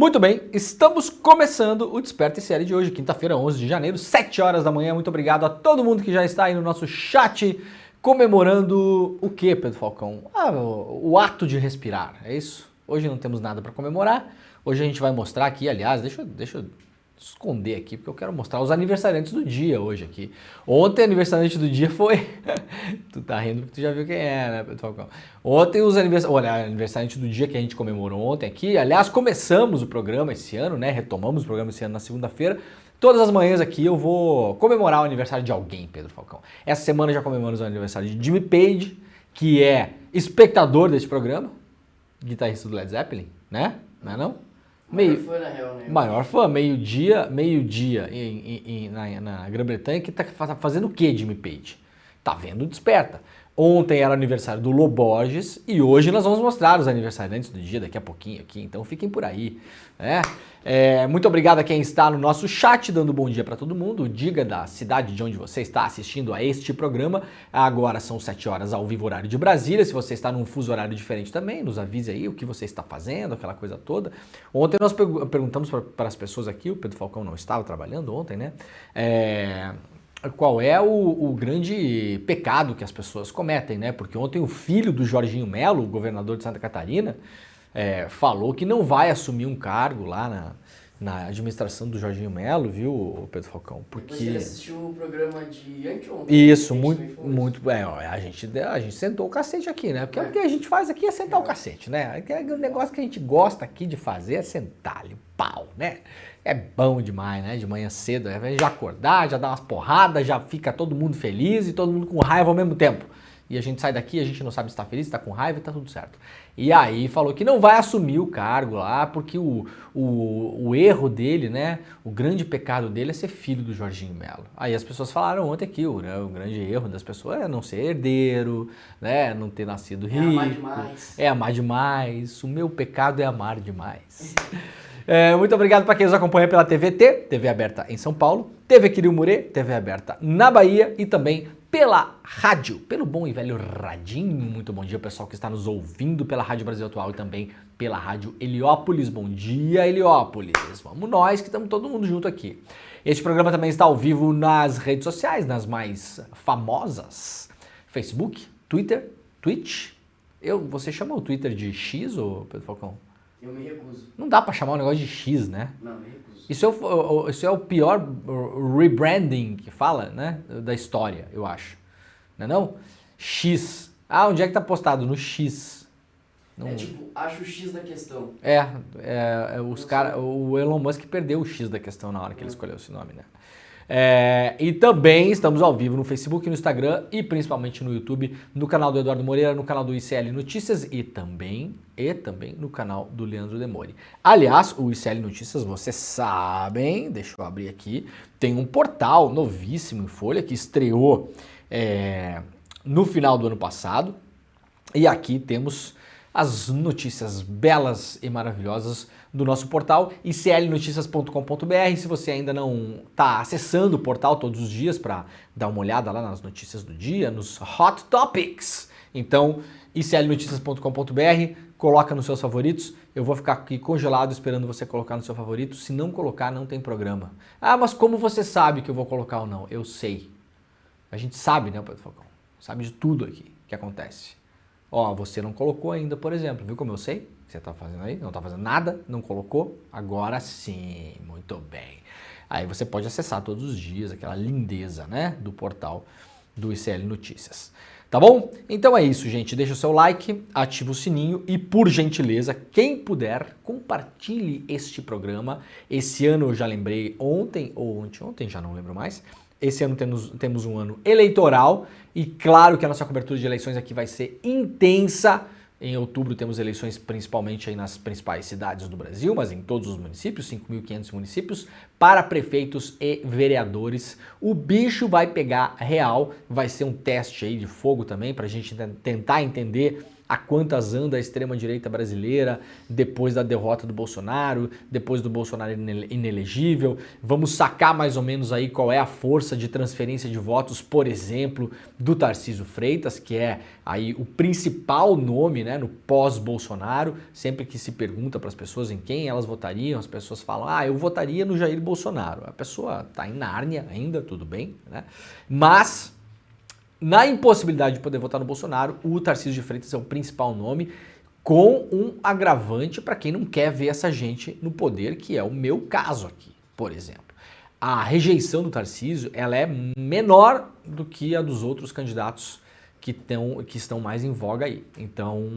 Muito bem, estamos começando o Desperta ICL de hoje, quinta-feira, 11 de janeiro, 7 horas da manhã. Muito obrigado a todo mundo que já está aí no nosso chat, comemorando o que, Pedro Falcão? O ato de respirar, é isso? Hoje não temos nada para comemorar. Hoje a gente vai mostrar aqui, aliás, deixa eu esconder aqui, porque eu quero mostrar os aniversariantes do dia hoje aqui. Ontem, aniversariante do dia foi... Tu tá rindo porque tu já viu quem é, né, Pedro Falcão? Ontem os aniversariante do dia que a gente comemorou ontem aqui. Aliás, começamos o programa esse ano, né? Retomamos o programa esse ano na segunda-feira. Todas as manhãs aqui eu vou comemorar o aniversário de alguém, Pedro Falcão. Essa semana já comemoramos o aniversário de Jimmy Page, que é espectador deste programa, guitarrista do Led Zeppelin, né? Não é não? Maior fã, na real, né? Maior fã, meio-dia na Grã-Bretanha, que tá fazendo o que, Jimmy Page? Tá vendo Desperta. Ontem era aniversário do Loborges e hoje nós vamos mostrar os aniversariantes do dia daqui a pouquinho aqui, então fiquem por aí, né? Muito obrigado a quem está no nosso chat, dando bom dia para todo mundo. Diga da cidade de onde você está assistindo a este programa. Agora são 7 horas ao vivo horário de Brasília. Se você está num fuso horário diferente também, nos avise aí o que você está fazendo, aquela coisa toda. Ontem nós perguntamos para as pessoas aqui, o Pedro Falcão não estava trabalhando ontem, né? Qual é o grande pecado que as pessoas cometem, né? Porque ontem o filho do Jorginho Melo, o governador de Santa Catarina, falou que não vai assumir um cargo lá na administração do Jorginho Melo, viu, Pedro Falcão? Porque você assistiu o programa de anteontem. Isso, muito. A gente sentou o cacete aqui, né? Porque o que a gente faz aqui é sentar o cacete, né? O negócio que a gente gosta aqui de fazer é sentar-lhe o pau, né? É bom demais, né? De manhã cedo, já acordar, já dar umas porradas, já fica todo mundo feliz e todo mundo com raiva ao mesmo tempo. E a gente sai daqui, a gente não sabe se está feliz, se está com raiva e tá tudo certo. E aí falou que não vai assumir o cargo lá, porque o erro dele, né? O grande pecado dele é ser filho do Jorginho Melo. Aí as pessoas falaram ontem aqui, o grande erro das pessoas é não ser herdeiro, né? Não ter nascido rico. É amar demais. É amar demais. O meu pecado é amar demais. Muito obrigado para quem nos acompanha pela TVT, TV aberta em São Paulo, TV Quirimurê, TV aberta na Bahia e também pela rádio, pelo bom e velho radinho. Muito bom dia, pessoal que está nos ouvindo pela Rádio Brasil Atual e também pela Rádio Heliópolis. Bom dia, Heliópolis. Vamos nós que estamos todo mundo junto aqui. Este programa também está ao vivo nas redes sociais, nas mais famosas: Facebook, Twitter, Twitch. Você chama o Twitter de X, ou Pedro Falcão? Eu me recuso. Não dá pra chamar um negócio de X, né? Não, me recuso. Isso é o pior rebranding que fala, né? Da história, eu acho. Não é não? X. Onde é que tá postado? No X. Não... É tipo, acho o X da questão. O Elon Musk perdeu o X da questão na hora que ele escolheu esse nome, né? E também estamos ao vivo no Facebook, no Instagram e principalmente no YouTube, no canal do Eduardo Moreira, no canal do ICL Notícias e também no canal do Leandro Demore. Aliás, o ICL Notícias, vocês sabem, deixa eu abrir aqui, tem um portal novíssimo em Folha que estreou no final do ano passado e aqui temos as notícias belas e maravilhosas do nosso portal, iclnoticias.com.br. Se você ainda não está acessando o portal todos os dias para dar uma olhada lá nas notícias do dia, nos Hot Topics, então iclnoticias.com.br, coloca nos seus favoritos. Eu vou ficar aqui congelado esperando você colocar no seu favorito. Se não colocar, não tem programa. Mas como você sabe que eu vou colocar ou não? Eu sei. A gente sabe, né, Pedro Falcão? Sabe de tudo aqui que acontece. Você não colocou ainda, por exemplo. Viu como eu sei? Você está fazendo aí? Não está fazendo nada? Não colocou? Agora sim, muito bem. Aí você pode acessar todos os dias aquela lindeza, né, do portal do ICL Notícias. Tá bom? Então é isso, gente. Deixa o seu like, ativa o sininho e, por gentileza, quem puder, compartilhe este programa. Esse ano eu já lembrei ontem ou anteontem, já não lembro mais. Esse ano temos um ano eleitoral e claro que a nossa cobertura de eleições aqui vai ser intensa. Em outubro temos eleições principalmente aí nas principais cidades do Brasil, mas em todos os municípios, 5.500 municípios, para prefeitos e vereadores. O bicho vai pegar real, vai ser um teste aí de fogo também para a gente tentar entender a quantas anda a extrema-direita brasileira depois da derrota do Bolsonaro, depois do Bolsonaro inelegível. Vamos sacar mais ou menos aí qual é a força de transferência de votos, por exemplo, do Tarcísio Freitas, que é aí o principal nome, né, no pós-Bolsonaro. Sempre que se pergunta para as pessoas em quem elas votariam, as pessoas falam, eu votaria no Jair Bolsonaro. A pessoa está em Nárnia ainda, tudo bem, né? Mas na impossibilidade de poder votar no Bolsonaro, o Tarcísio de Freitas é o principal nome, com um agravante para quem não quer ver essa gente no poder, que é o meu caso aqui, por exemplo. A rejeição do Tarcísio, ela é menor do que a dos outros candidatos que estão mais em voga aí. Então,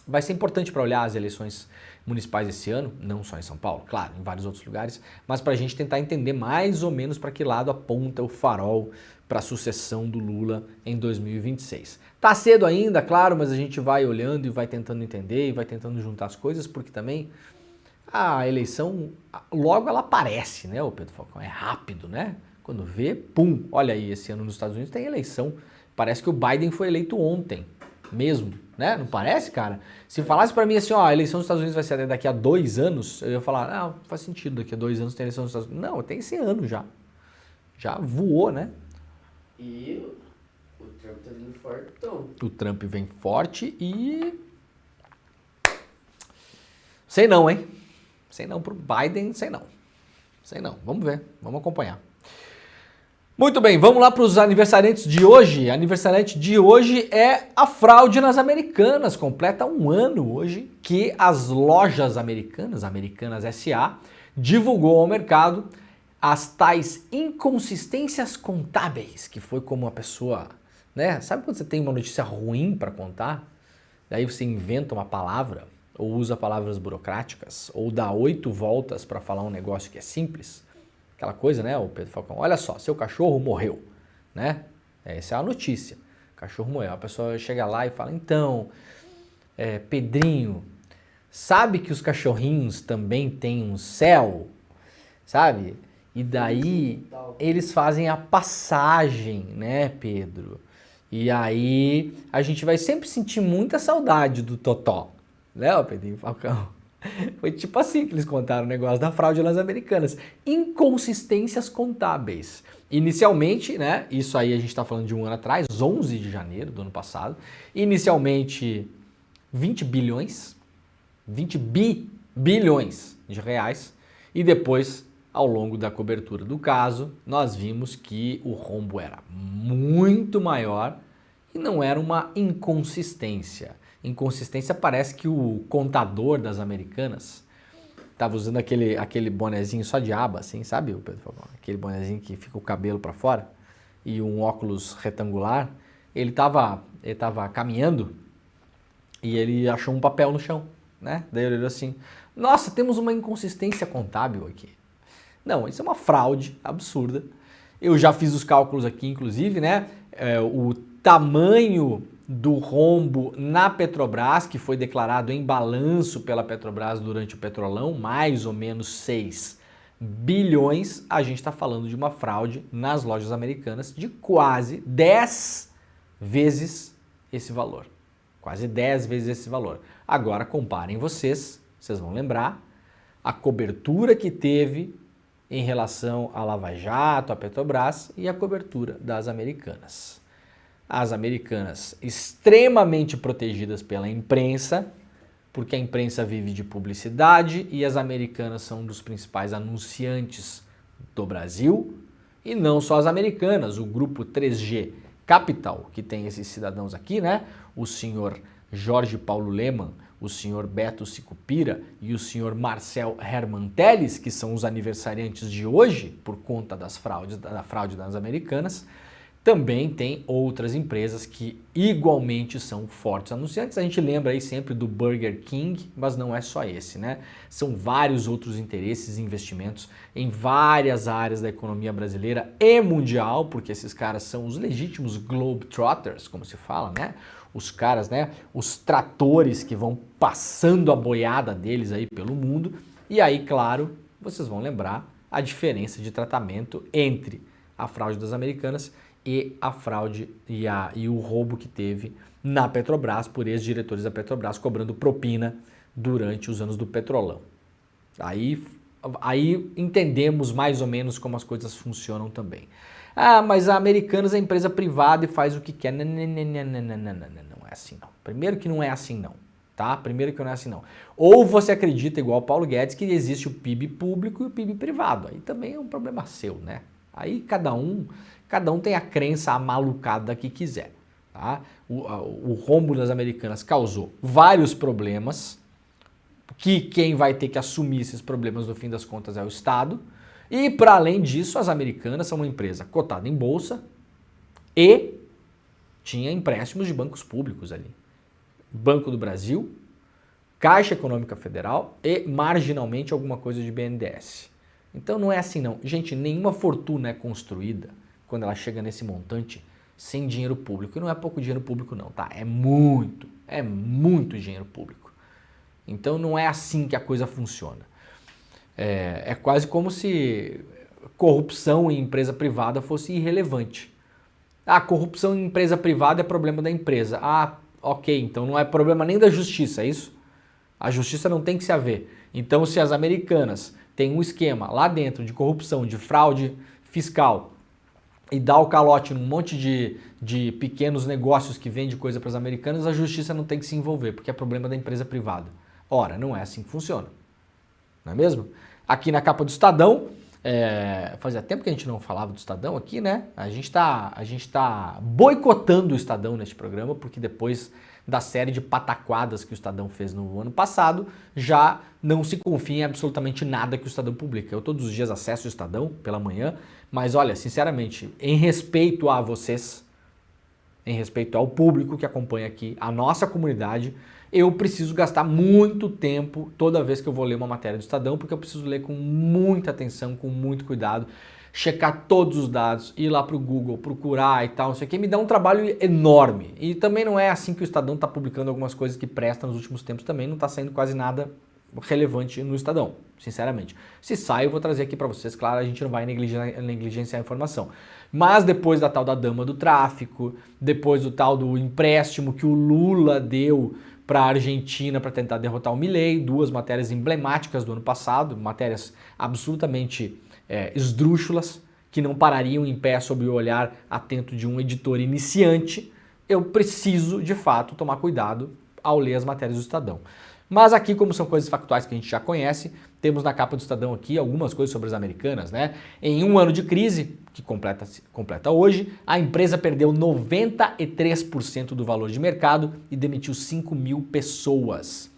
vai ser importante para olhar as eleições municipais esse ano, não só em São Paulo, claro, em vários outros lugares, mas para a gente tentar entender mais ou menos para que lado aponta o farol para a sucessão do Lula em 2026. Tá cedo ainda, claro, mas a gente vai olhando e vai tentando entender e vai tentando juntar as coisas, porque também a eleição, logo ela aparece, né, o Pedro Falcão? É rápido, né? Quando vê, pum, olha aí, esse ano nos Estados Unidos tem eleição. Parece que o Biden foi eleito ontem mesmo, né? Não parece, cara? Se falasse para mim assim, a eleição dos Estados Unidos vai ser daqui a 2 anos, eu ia falar, não, faz sentido, daqui a 2 anos tem eleição dos Estados Unidos. Não, tem esse ano já. Já voou, né? E o Trump tá vindo fortão. O Trump vem forte e... Sei não, hein? Sei não pro Biden, sei não. Sei não. Vamos ver, vamos acompanhar. Muito bem, vamos lá para os aniversariantes de hoje. Aniversariante de hoje é a fraude nas Americanas. Completa 1 ano hoje que as lojas americanas, Americanas S.A., divulgou ao mercado as tais inconsistências contábeis, que foi como a pessoa, né? Sabe quando você tem uma notícia ruim para contar? Daí você inventa uma palavra, ou usa palavras burocráticas, ou dá 8 voltas para falar um negócio que é simples. Aquela coisa, né, o Pedro Falcão? Olha só, seu cachorro morreu, né? Essa é a notícia. O cachorro morreu. A pessoa chega lá e fala, então, Pedrinho, sabe que os cachorrinhos também têm um céu? Sabe? E daí eles fazem a passagem, né, Pedro? E aí a gente vai sempre sentir muita saudade do Totó, né, o Pedrinho Falcão? Foi tipo assim que eles contaram o negócio da fraude nas Americanas. Inconsistências contábeis. Inicialmente, né, isso aí a gente está falando de 1 ano atrás, 11 de janeiro do ano passado. Inicialmente 20 bilhões de reais. E depois, ao longo da cobertura do caso, nós vimos que o rombo era muito maior e não era uma inconsistência. Inconsistência parece que o contador das Americanas estava usando aquele bonezinho só de aba, assim, sabe, o Pedro Falcão? Aquele bonezinho que fica o cabelo para fora e um óculos retangular. Ele estava caminhando e ele achou um papel no chão, né? Daí ele olhou assim, nossa, temos uma inconsistência contábil aqui. Não, isso é uma fraude absurda. Eu já fiz os cálculos aqui, inclusive, né? O tamanho do rombo na Petrobras, que foi declarado em balanço pela Petrobras durante o Petrolão, mais ou menos 6 bilhões, a gente está falando de uma fraude nas lojas americanas de quase 10 vezes esse valor. Quase 10 vezes esse valor. Agora comparem vocês vão lembrar a cobertura que teve em relação à Lava Jato, à Petrobras e a cobertura das Americanas. As Americanas extremamente protegidas pela imprensa, porque a imprensa vive de publicidade e as Americanas são um dos principais anunciantes do Brasil. E não só as Americanas, o grupo 3G Capital, que tem esses cidadãos aqui, né? O senhor Jorge Paulo Lemann, o senhor Beto Sicupira e o senhor Marcel Herman Telles, que são os aniversariantes de hoje por conta da fraude das Americanas. Também tem outras empresas que igualmente são fortes anunciantes. A gente lembra aí sempre do Burger King, mas não é só esse, né? São vários outros interesses e investimentos em várias áreas da economia brasileira e mundial, porque esses caras são os legítimos globetrotters, como se fala, né? Os caras, né? Os tratores que vão passando a boiada deles aí pelo mundo. E aí, claro, vocês vão lembrar a diferença de tratamento entre a fraude das Americanas e a fraude e o roubo que teve na Petrobras por ex-diretores da Petrobras cobrando propina durante os anos do Petrolão. Aí entendemos mais ou menos como as coisas funcionam também. Ah, mas a Americanas é empresa privada e faz o que quer. Não, não é assim não. Primeiro que não é assim não, tá? Primeiro que não é assim não. Ou você acredita, igual o Paulo Guedes, que existe o PIB público e o PIB privado. Aí também é um problema seu, né? Aí cada um tem a crença amalucada que quiser, tá? O rombo das Americanas causou vários problemas, que quem vai ter que assumir esses problemas no fim das contas é o Estado. E para além disso, as Americanas são uma empresa cotada em bolsa e tinha empréstimos de bancos públicos ali. Banco do Brasil, Caixa Econômica Federal e marginalmente alguma coisa de BNDES. Então não é assim não. Gente, nenhuma fortuna é construída quando ela chega nesse montante sem dinheiro público. E não é pouco dinheiro público não, tá? É muito dinheiro público. Então não é assim que a coisa funciona. É quase como se corrupção em empresa privada fosse irrelevante. Ah, corrupção em empresa privada é problema da empresa. Ah, ok, então não é problema nem da justiça, é isso? A justiça não tem que se haver. Então se as Americanas têm um esquema lá dentro de corrupção, de fraude fiscal e dá o calote num monte de pequenos negócios que vendem coisa para as Americanas, a justiça não tem que se envolver, porque é problema da empresa privada. Ora, não é assim que funciona, não é mesmo? Aqui na capa do Estadão, fazia tempo que a gente não falava do Estadão aqui, né? A gente tá boicotando o Estadão neste programa, porque depois da série de pataquadas que o Estadão fez no ano passado, já não se confia em absolutamente nada que o Estadão publica. Eu todos os dias acesso o Estadão pela manhã, mas olha, sinceramente, em respeito a vocês, em respeito ao público que acompanha aqui, a nossa comunidade, eu preciso gastar muito tempo toda vez que eu vou ler uma matéria do Estadão, porque eu preciso ler com muita atenção, com muito cuidado, checar todos os dados, ir lá para o Google, procurar e tal, não sei o que, me dá um trabalho enorme. E também não é assim que o Estadão está publicando algumas coisas que prestam nos últimos tempos também, não está saindo quase nada relevante no Estadão, sinceramente. Se sai, eu vou trazer aqui para vocês, claro, a gente não vai negligenciar a informação. Mas depois da tal da dama do tráfico, depois do tal do empréstimo que o Lula deu para a Argentina para tentar derrotar o Milei, duas matérias emblemáticas do ano passado, matérias absolutamente esdrúxulas, que não parariam em pé sob o olhar atento de um editor iniciante, eu preciso, de fato, tomar cuidado ao ler as matérias do Estadão. Mas aqui, como são coisas factuais que a gente já conhece, temos na capa do Estadão aqui algumas coisas sobre as Americanas, né? Em um ano de crise, que completa hoje, a empresa perdeu 93% do valor de mercado e demitiu 5 mil pessoas.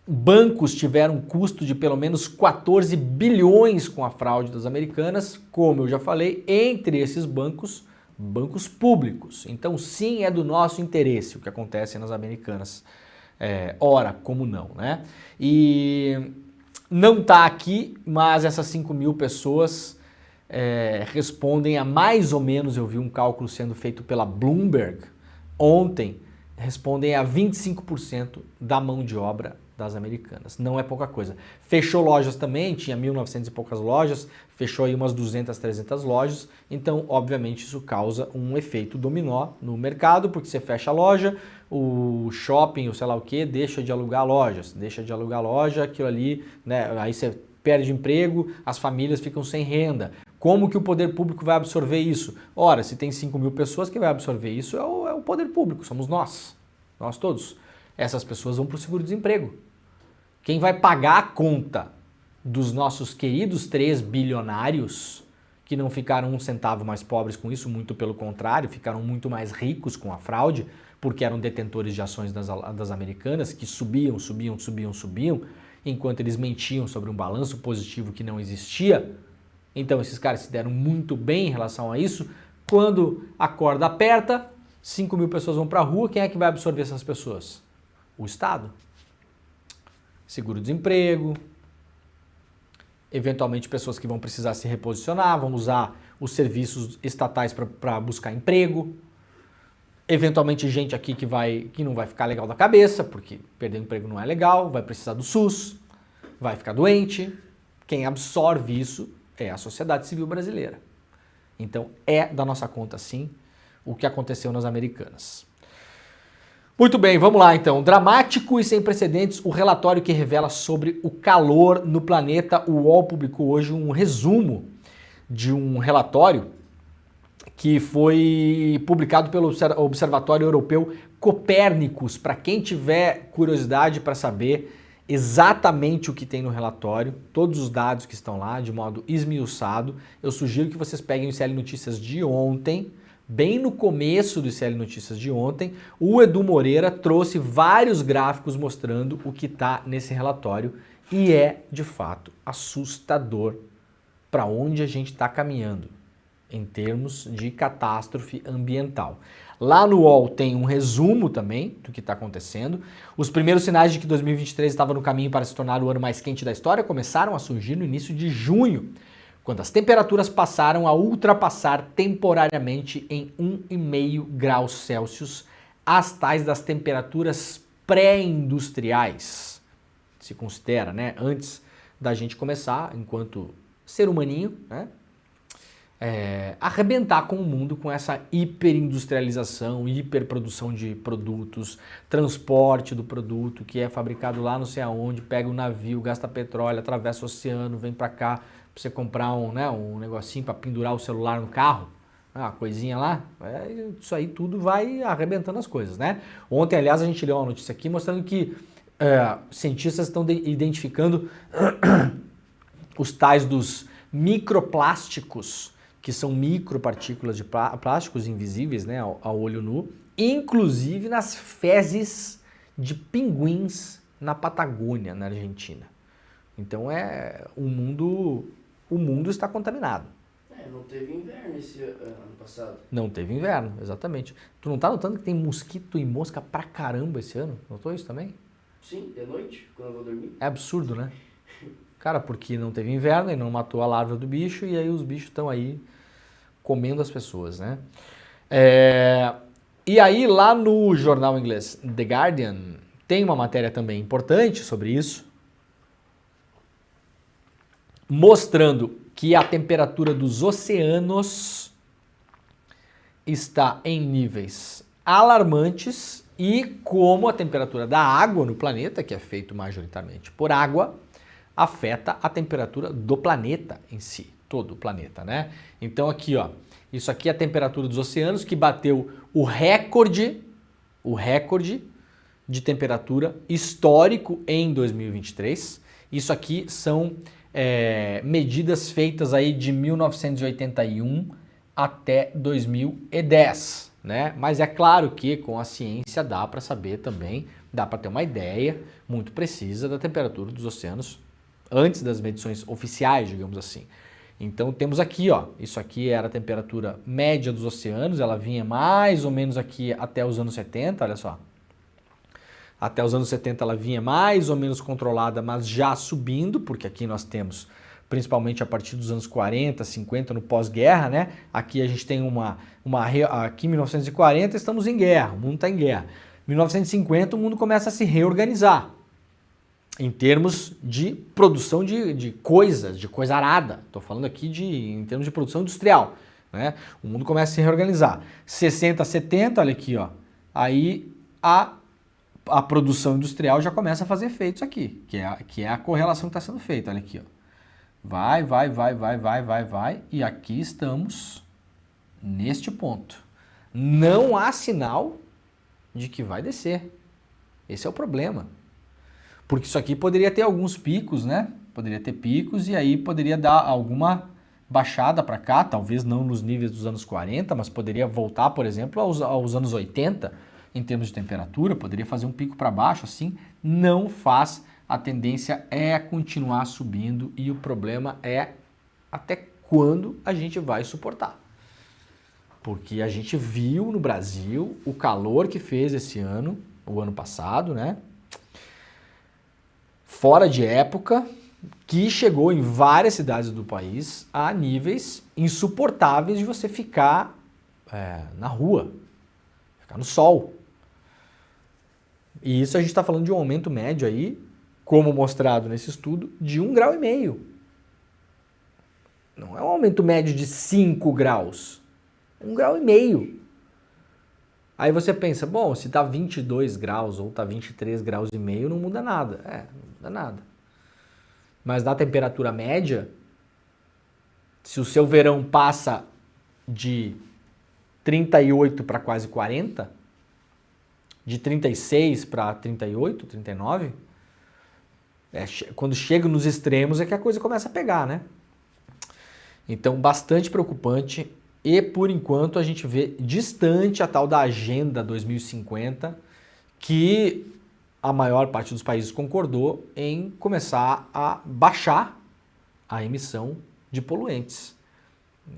Bancos tiveram um custo de pelo menos 14 bilhões com a fraude das Americanas, como eu já falei, entre esses bancos públicos. Então sim, é do nosso interesse o que acontece nas Americanas. Ora, como não, né? E não está aqui, mas essas 5 mil pessoas respondem a mais ou menos, eu vi um cálculo sendo feito pela Bloomberg ontem, respondem a 25% da mão de obra das Americanas. Não é pouca coisa. Fechou lojas também, tinha 1.900 e poucas lojas, fechou aí umas 200, 300 lojas, então obviamente isso causa um efeito dominó no mercado, porque você fecha a loja, o shopping, ou sei lá o que, deixa de alugar lojas, aquilo ali, né, aí você perde emprego, as famílias ficam sem renda. Como que o poder público vai absorver isso? Ora, se tem 5 mil pessoas, quem vai absorver isso é o poder público, somos nós todos. Essas pessoas vão para o seguro-desemprego. Quem vai pagar a conta dos nossos queridos 3 bilionários, que não ficaram um centavo mais pobres com isso, muito pelo contrário, ficaram muito mais ricos com a fraude, porque eram detentores de ações das Americanas, que subiam, enquanto eles mentiam sobre um balanço positivo que não existia. Então esses caras se deram muito bem em relação a isso. Quando a corda aperta, 5 mil pessoas vão para a rua, quem é que vai absorver essas pessoas? O Estado. Seguro-desemprego, eventualmente pessoas que vão precisar se reposicionar, vão usar os serviços estatais para buscar emprego, eventualmente gente aqui que não vai ficar legal da cabeça, porque perder emprego não é legal, vai precisar do SUS, vai ficar doente. Quem absorve isso é a sociedade civil brasileira. Então é da nossa conta sim o que aconteceu nas Americanas. Muito bem, vamos lá então. Dramático e sem precedentes, o relatório que revela sobre o calor no planeta. O UOL publicou hoje um resumo de um relatório que foi publicado pelo Observatório Europeu Copérnicos. Para quem tiver curiosidade para saber exatamente o que tem no relatório, todos os dados que estão lá, de modo esmiuçado, eu sugiro que vocês peguem o ICL Notícias de ontem, bem no começo do ICL Notícias de ontem, o Edu Moreira trouxe vários gráficos mostrando o que está nesse relatório e é, de fato, assustador para onde a gente está caminhando em termos de catástrofe ambiental. Lá no UOL tem um resumo também do que está acontecendo. Os primeiros sinais de que 2023 estava no caminho para se tornar o ano mais quente da história começaram a surgir no início de junho, quando as temperaturas passaram a ultrapassar temporariamente em 1,5 graus Celsius as tais das temperaturas pré-industriais. Se considera, né? Antes da gente começar, enquanto ser humaninho, né? Arrebentar com o mundo com essa hiperindustrialização, hiperprodução de produtos, transporte do produto que é fabricado lá não sei aonde, pega um navio, gasta petróleo, atravessa o oceano, vem para cá para você comprar um negocinho para pendurar o celular no carro, uma coisinha lá, isso aí tudo vai arrebentando as coisas, né? Ontem, aliás, a gente leu uma notícia aqui mostrando que cientistas estão identificando os tais dos microplásticos, que são micropartículas de plásticos invisíveis, né, ao olho nu, inclusive nas fezes de pinguins na Patagônia, na Argentina. Então o mundo está contaminado. Não teve inverno esse ano passado. Não teve inverno, exatamente. Tu não tá notando que tem mosquito e mosca pra caramba esse ano? Notou isso também? Sim, de noite, quando eu vou dormir. É absurdo, né? Cara, porque não teve inverno e não matou a larva do bicho e aí os bichos estão aí comendo as pessoas, né? E aí lá no jornal inglês The Guardian tem uma matéria também importante sobre isso, mostrando que a temperatura dos oceanos está em níveis alarmantes e como a temperatura da água no planeta, que é feito majoritariamente por água, afeta a temperatura do planeta em si, todo o planeta, né? Então aqui, ó, isso aqui é a temperatura dos oceanos que bateu o recorde de temperatura histórico em 2023. Isso aqui são medidas feitas aí de 1981 até 2010, né? Mas é claro que com a ciência dá para saber também, dá para ter uma ideia muito precisa da temperatura dos oceanos antes das medições oficiais, digamos assim. Então temos aqui, ó, isso aqui era a temperatura média dos oceanos, ela vinha mais ou menos aqui até os anos 70, olha só. Até os anos 70 ela vinha mais ou menos controlada, mas já subindo, porque aqui nós temos, principalmente a partir dos anos 40, 50, no pós-guerra, né? Aqui a gente tem aqui em 1940 estamos em guerra, o mundo está em guerra. Em 1950 o mundo começa a se reorganizar em termos de produção de coisas, de coisa arada. Estou falando aqui em termos de produção industrial, né? O mundo começa a se reorganizar. 60, 70, olha aqui, ó. Aí a produção industrial já começa a fazer efeitos aqui, que é a correlação que está sendo feita, olha aqui, ó. Vai, e aqui estamos neste ponto. Não há sinal de que vai descer. Esse é o problema. Porque isso aqui poderia ter alguns picos, né? Poderia ter picos e aí poderia dar alguma baixada para cá, talvez não nos níveis dos anos 40, mas poderia voltar, por exemplo, aos anos 80 em termos de temperatura, poderia fazer um pico para baixo, assim, não faz. A tendência é continuar subindo e o problema é até quando a gente vai suportar. Porque a gente viu no Brasil o calor que fez esse ano, o ano passado, né? Fora de época, que chegou em várias cidades do país a níveis insuportáveis de você ficar na rua, ficar no sol. E isso a gente está falando de um aumento médio aí, como mostrado nesse estudo, de 1,5 graus. Não é um aumento médio de 5 graus. 1,5 grau. Aí você pensa, bom, se tá 22 graus ou tá 23 graus e meio, não muda nada. Não muda nada. Mas na temperatura média, se o seu verão passa de 38 para quase 40, de 36 para 38, 39, quando chega nos extremos é que a coisa começa a pegar, né? Então, bastante preocupante e, por enquanto, a gente vê distante a tal da Agenda 2050, que a maior parte dos países concordou em começar a baixar a emissão de poluentes.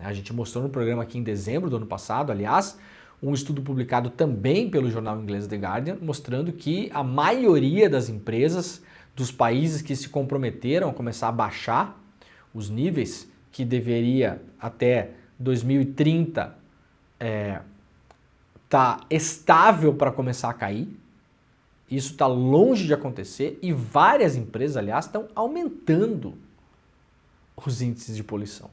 A gente mostrou no programa aqui em dezembro do ano passado, aliás, um estudo publicado também pelo jornal inglês The Guardian, mostrando que a maioria das empresas dos países que se comprometeram a começar a baixar os níveis, que deveria até 2030 tá estável para começar a cair. Isso está longe de acontecer e várias empresas, aliás, estão aumentando os índices de poluição.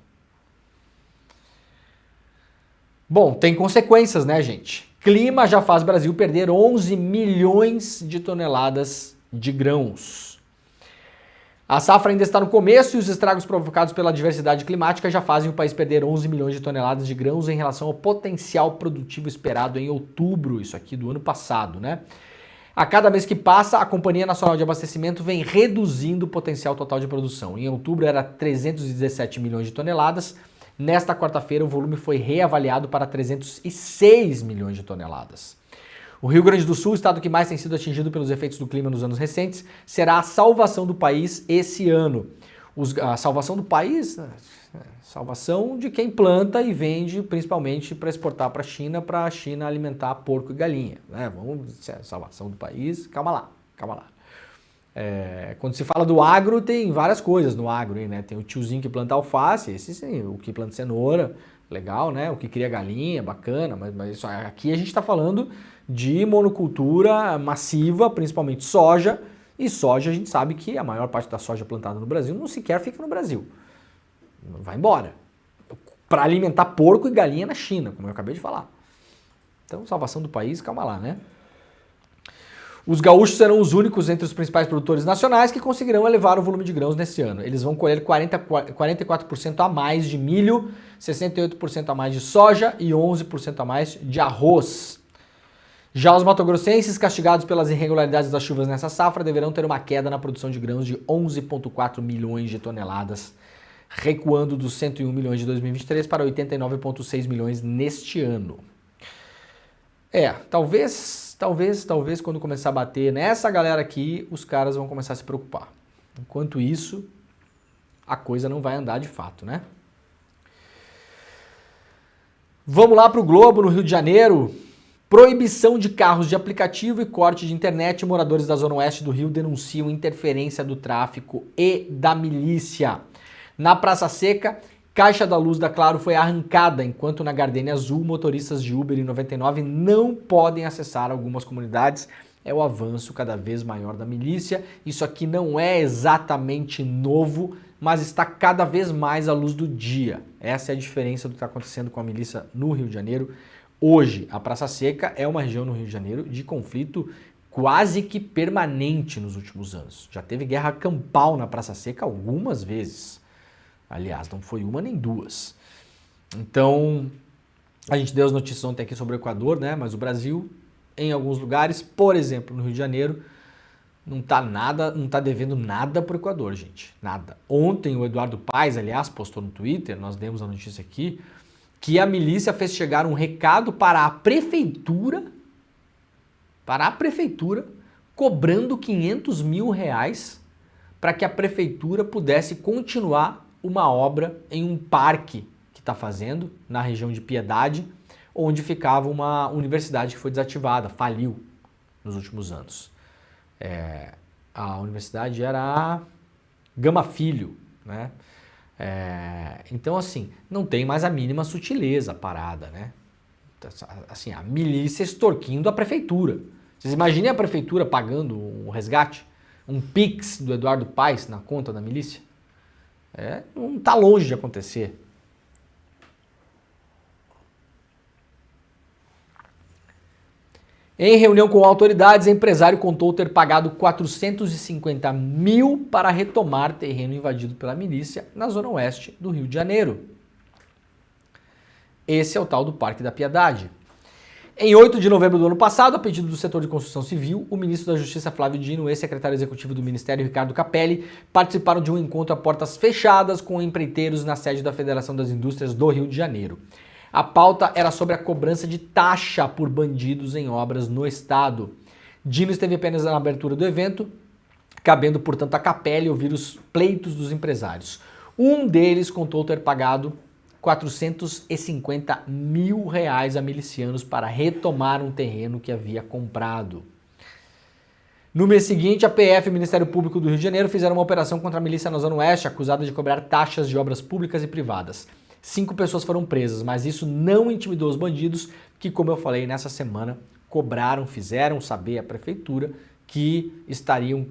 Bom, tem consequências, né, gente? Clima já faz o Brasil perder 11 milhões de toneladas de grãos. A safra ainda está no começo e os estragos provocados pela diversidade climática já fazem o país perder 11 milhões de toneladas de grãos em relação ao potencial produtivo esperado em outubro, isso aqui do ano passado, né? A cada mês que passa, a Companhia Nacional de Abastecimento vem reduzindo o potencial total de produção. Em outubro era 317 milhões de toneladas. Nesta quarta-feira, o volume foi reavaliado para 306 milhões de toneladas. O Rio Grande do Sul, o estado que mais tem sido atingido pelos efeitos do clima nos anos recentes, será a salvação do país esse ano. A salvação do país, salvação de quem planta e vende, principalmente para exportar para a China alimentar porco e galinha. Vamos dizer, salvação do país, calma lá. Quando se fala do agro, tem várias coisas no agro, né? Tem o tiozinho que planta alface, esse sim, o que planta cenoura, legal, né? O que cria galinha, bacana, mas isso, aqui a gente está falando de monocultura massiva, principalmente soja, e soja a gente sabe que a maior parte da soja plantada no Brasil não sequer fica no Brasil, vai embora, para alimentar porco e galinha na China, como eu acabei de falar. Então, salvação do país, calma lá, né? Os gaúchos serão os únicos entre os principais produtores nacionais que conseguirão elevar o volume de grãos nesse ano. Eles vão colher 44% a mais de milho, 68% a mais de soja e 11% a mais de arroz. Já os mato-grossenses, castigados pelas irregularidades das chuvas nessa safra, deverão ter uma queda na produção de grãos de 11,4 milhões de toneladas, recuando dos 101 milhões de 2023 para 89,6 milhões neste ano. Talvez quando começar a bater nessa galera aqui, os caras vão começar a se preocupar. Enquanto isso, a coisa não vai andar de fato, né? Vamos lá para o Globo, no Rio de Janeiro. Proibição de carros de aplicativo e corte de internet. Moradores da Zona Oeste do Rio denunciam interferência do tráfico e da milícia. Na Praça Seca, caixa da luz da Claro foi arrancada, enquanto na Gardenia Azul, motoristas de Uber e 99 não podem acessar algumas comunidades. É o avanço cada vez maior da milícia. Isso aqui não é exatamente novo, mas está cada vez mais à luz do dia. Essa é a diferença do que está acontecendo com a milícia no Rio de Janeiro. Hoje, a Praça Seca é uma região no Rio de Janeiro de conflito quase que permanente nos últimos anos. Já teve guerra campal na Praça Seca algumas vezes. Aliás, não foi uma nem duas. Então, a gente deu as notícias ontem aqui sobre o Equador, né? Mas o Brasil, em alguns lugares, por exemplo, no Rio de Janeiro, não tá devendo nada para o Equador, gente. Nada. Ontem o Eduardo Paes, aliás, postou no Twitter, nós demos a notícia aqui, que a milícia fez chegar um recado para a prefeitura, cobrando 500 mil reais para que a prefeitura pudesse continuar uma obra em um parque que está fazendo na região de Piedade, onde ficava uma universidade que foi desativada, faliu nos últimos anos. A universidade era a Gama Filho, né? Então, assim, não tem mais a mínima sutileza a parada, né? Assim, a milícia extorquindo a prefeitura. Vocês imaginem a prefeitura pagando um resgate? Um Pix do Eduardo Paes na conta da milícia? Não está longe de acontecer. Em reunião com autoridades, empresário contou ter pagado 450 mil para retomar terreno invadido pela milícia na zona oeste do Rio de Janeiro. Esse é o tal do Parque da Piedade. Em 8 de novembro do ano passado, a pedido do setor de construção civil, o ministro da Justiça Flávio Dino e ex-secretário executivo do Ministério Ricardo Capelli participaram de um encontro a portas fechadas com empreiteiros na sede da Federação das Indústrias do Rio de Janeiro. A pauta era sobre a cobrança de taxa por bandidos em obras no estado. Dino esteve apenas na abertura do evento, cabendo, portanto, a Capelli ouvir os pleitos dos empresários. Um deles contou ter pagado 450 mil reais a milicianos para retomar um terreno que havia comprado. No mês seguinte, a PF e o Ministério Público do Rio de Janeiro fizeram uma operação contra a milícia na Zona Oeste, acusada de cobrar taxas de obras públicas e privadas. 5 pessoas foram presas, mas isso não intimidou os bandidos que, como eu falei, nessa semana fizeram saber à prefeitura que estariam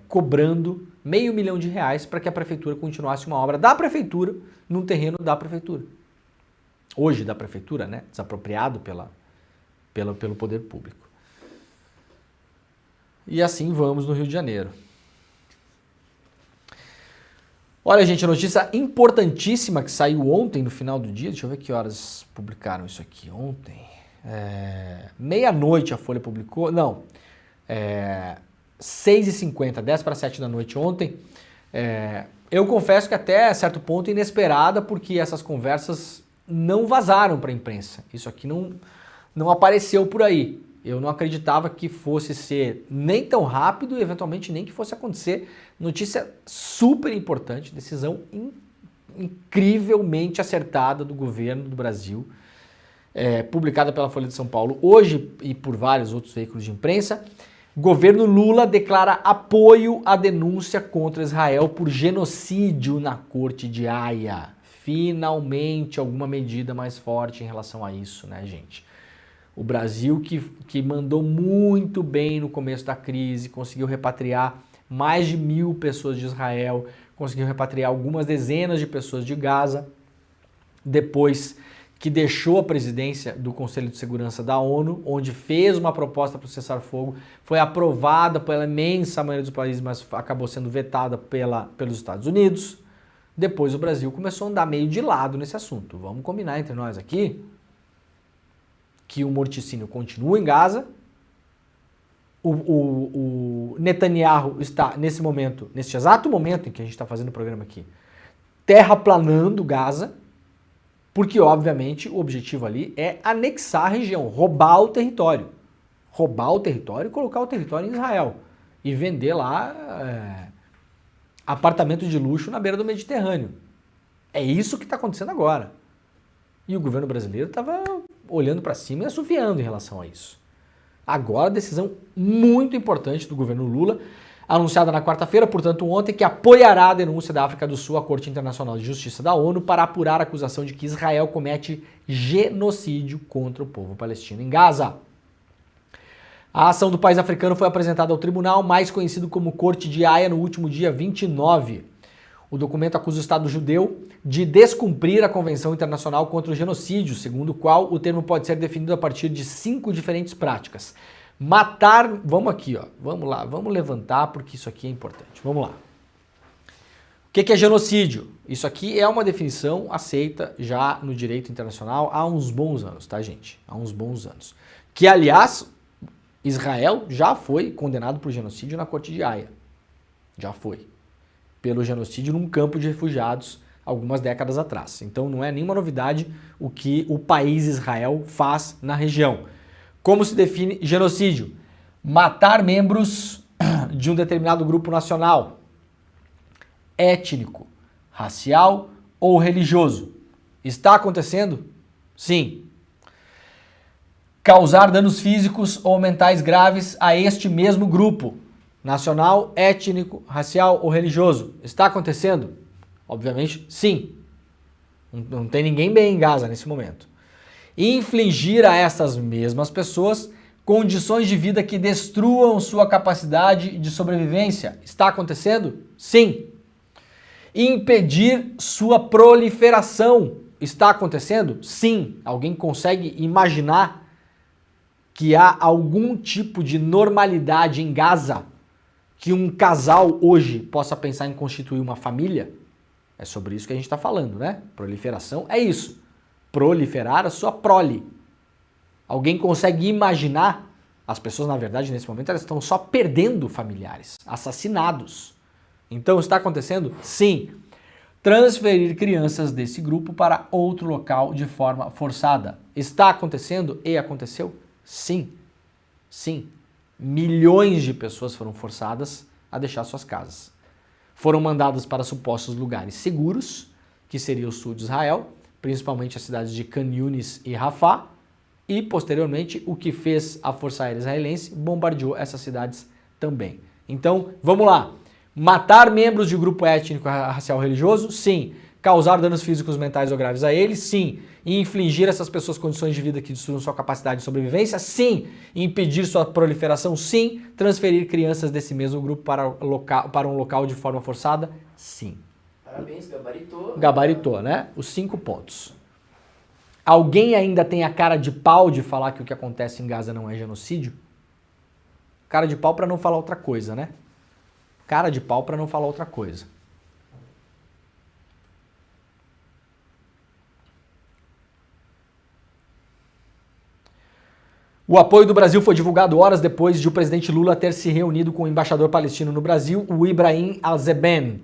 cobrando R$500 mil para que a prefeitura continuasse uma obra da prefeitura num terreno da prefeitura. Hoje da prefeitura, né? Desapropriado pelo poder público. E assim vamos no Rio de Janeiro. Olha, gente, a notícia importantíssima que saiu ontem, no final do dia. Deixa eu ver que horas publicaram isso aqui ontem. Meia-noite a Folha publicou. Não. 6h50, 10 para 7 da noite ontem. Eu confesso que até certo ponto inesperada, porque essas conversas não vazaram para a imprensa. Isso aqui não apareceu por aí. Eu não acreditava que fosse ser nem tão rápido e eventualmente nem que fosse acontecer. Notícia super importante, decisão incrivelmente acertada do governo do Brasil, publicada pela Folha de São Paulo hoje e por vários outros veículos de imprensa. Governo Lula declara apoio à denúncia contra Israel por genocídio na Corte de Haia. Finalmente alguma medida mais forte em relação a isso, né, gente? O Brasil que mandou muito bem no começo da crise, conseguiu repatriar mais de 1.000 pessoas de Israel, conseguiu repatriar algumas dezenas de pessoas de Gaza, depois que deixou a presidência do Conselho de Segurança da ONU, onde fez uma proposta para o cessar-fogo, foi aprovada pela imensa maioria dos países, mas acabou sendo vetada pelos Estados Unidos. Depois o Brasil começou a andar meio de lado nesse assunto. Vamos combinar entre nós aqui que o morticínio continua em Gaza. O Netanyahu está nesse exato momento em que a gente está fazendo o programa aqui, terraplanando Gaza, porque obviamente o objetivo ali é anexar a região, roubar o território e colocar o território em Israel e vender lá apartamento de luxo na beira do Mediterrâneo. É isso que está acontecendo agora. E o governo brasileiro estava olhando para cima e assoviando em relação a isso. Agora, decisão muito importante do governo Lula, anunciada na quarta-feira, portanto ontem, que apoiará a denúncia da África do Sul à Corte Internacional de Justiça da ONU para apurar a acusação de que Israel comete genocídio contra o povo palestino em Gaza. A ação do país africano foi apresentada ao tribunal, mais conhecido como Corte de Haia, no último dia 29. O documento acusa o Estado judeu de descumprir a Convenção Internacional contra o Genocídio, segundo o qual o termo pode ser definido a partir de 5 diferentes práticas. Matar, vamos lá, vamos levantar porque isso aqui é importante. Vamos lá. O que é genocídio? Isso aqui é uma definição aceita já no direito internacional há uns bons anos, tá, gente? Há uns bons anos. Que, aliás, Israel já foi condenado por genocídio na Corte de Haia. Já foi. Pelo genocídio num campo de refugiados algumas décadas atrás. Então não é nenhuma novidade o que o país Israel faz na região. Como se define genocídio? Matar membros de um determinado grupo nacional, étnico, racial ou religioso. Está acontecendo? Sim. Causar danos físicos ou mentais graves a este mesmo grupo, nacional, étnico, racial ou religioso. Está acontecendo? Obviamente, sim. Não tem ninguém bem em Gaza nesse momento. Infligir a essas mesmas pessoas condições de vida que destruam sua capacidade de sobrevivência. Está acontecendo? Sim. Impedir sua proliferação. Está acontecendo? Sim. Alguém consegue imaginar que há algum tipo de normalidade em Gaza? Que um casal hoje possa pensar em constituir uma família? É sobre isso que a gente está falando, né? Proliferação é isso. Proliferar a sua prole. Alguém consegue imaginar? As pessoas, na verdade, nesse momento, elas estão só perdendo familiares, assassinados. Então, está acontecendo? Sim. Transferir crianças desse grupo para outro local de forma forçada. Está acontecendo e aconteceu? Sim. Sim. Milhões de pessoas foram forçadas a deixar suas casas. Foram mandadas para supostos lugares seguros, que seria o sul de Israel, principalmente as cidades de Khan Yunis e Rafah, e, posteriormente, o que fez a Força Aérea Israelense bombardeou essas cidades também. Então, vamos lá. Matar membros de grupo étnico, racial, religioso? Sim. Causar danos físicos, mentais ou graves a eles? Sim. E infligir a essas pessoas condições de vida que destruam sua capacidade de sobrevivência? Sim. E impedir sua proliferação? Sim. Transferir crianças desse mesmo grupo para um local de forma forçada? Sim. Parabéns, gabaritou. Gabaritou, né? Os 5 pontos. Alguém ainda tem a cara de pau de falar que o que acontece em Gaza não é genocídio? Cara de pau para não falar outra coisa, né? Cara de pau para não falar outra coisa. O apoio do Brasil foi divulgado horas depois de o presidente Lula ter se reunido com o embaixador palestino no Brasil, o Ibrahim Al-Zeben.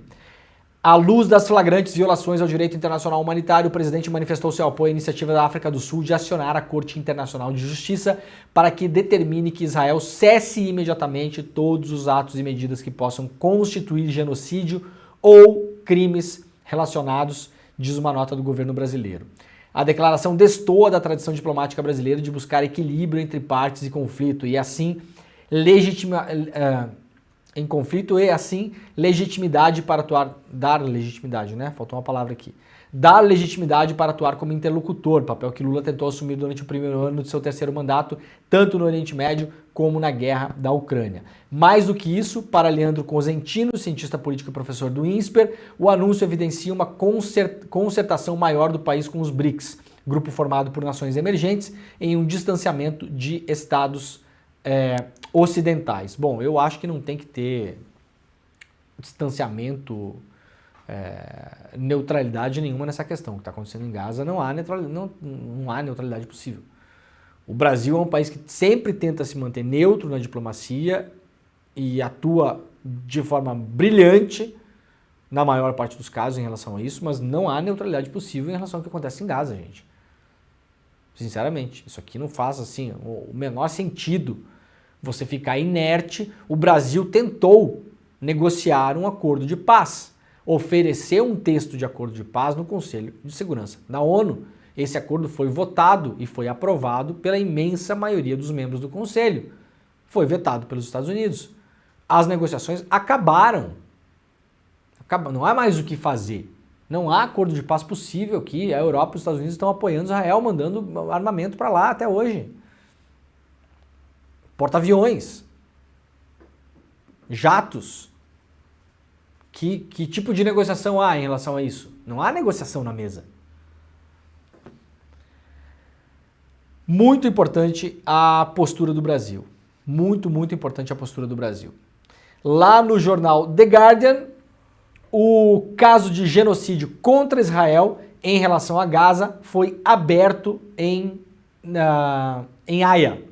À luz das flagrantes violações ao direito internacional humanitário, o presidente manifestou seu apoio à iniciativa da África do Sul de acionar a Corte Internacional de Justiça para que determine que Israel cesse imediatamente todos os atos e medidas que possam constituir genocídio ou crimes relacionados, diz uma nota do governo brasileiro. A declaração destoa da tradição diplomática brasileira de buscar equilíbrio entre partes e conflito e assim legitimidade para atuar, dar legitimidade, né? Faltou uma palavra aqui. Dar legitimidade para atuar como interlocutor, papel que Lula tentou assumir durante o primeiro ano de seu terceiro mandato, tanto no Oriente Médio como na guerra da Ucrânia. Mais do que isso, para Leandro Cosentino, cientista político e professor do INSPER, o anúncio evidencia uma concertação maior do país com os BRICS, grupo formado por nações emergentes, em um distanciamento de estados ocidentais. Bom, eu acho que não tem que ter distanciamento, neutralidade nenhuma nessa questão. O que está acontecendo em Gaza não há neutralidade possível. O Brasil é um país que sempre tenta se manter neutro na diplomacia e atua de forma brilhante na maior parte dos casos em relação a isso, mas não há neutralidade possível em relação ao que acontece em Gaza, gente. Sinceramente, isso aqui não faz assim o menor sentido. Você ficar inerte. O Brasil tentou negociar um acordo de paz, oferecer um texto de acordo de paz no Conselho de Segurança da ONU. Esse acordo foi votado e foi aprovado pela imensa maioria dos membros do Conselho. Foi vetado pelos Estados Unidos. As negociações acabaram. Não há mais o que fazer. Não há acordo de paz possível aqui. A Europa e os Estados Unidos estão apoiando Israel, mandando armamento para lá até hoje. Porta-aviões. Jatos. Que tipo de negociação há em relação a isso? Não há negociação na mesa. Muito importante a postura do Brasil. Muito, muito importante a postura do Brasil. Lá no jornal The Guardian, o caso de genocídio contra Israel em relação a Gaza foi aberto em Haia.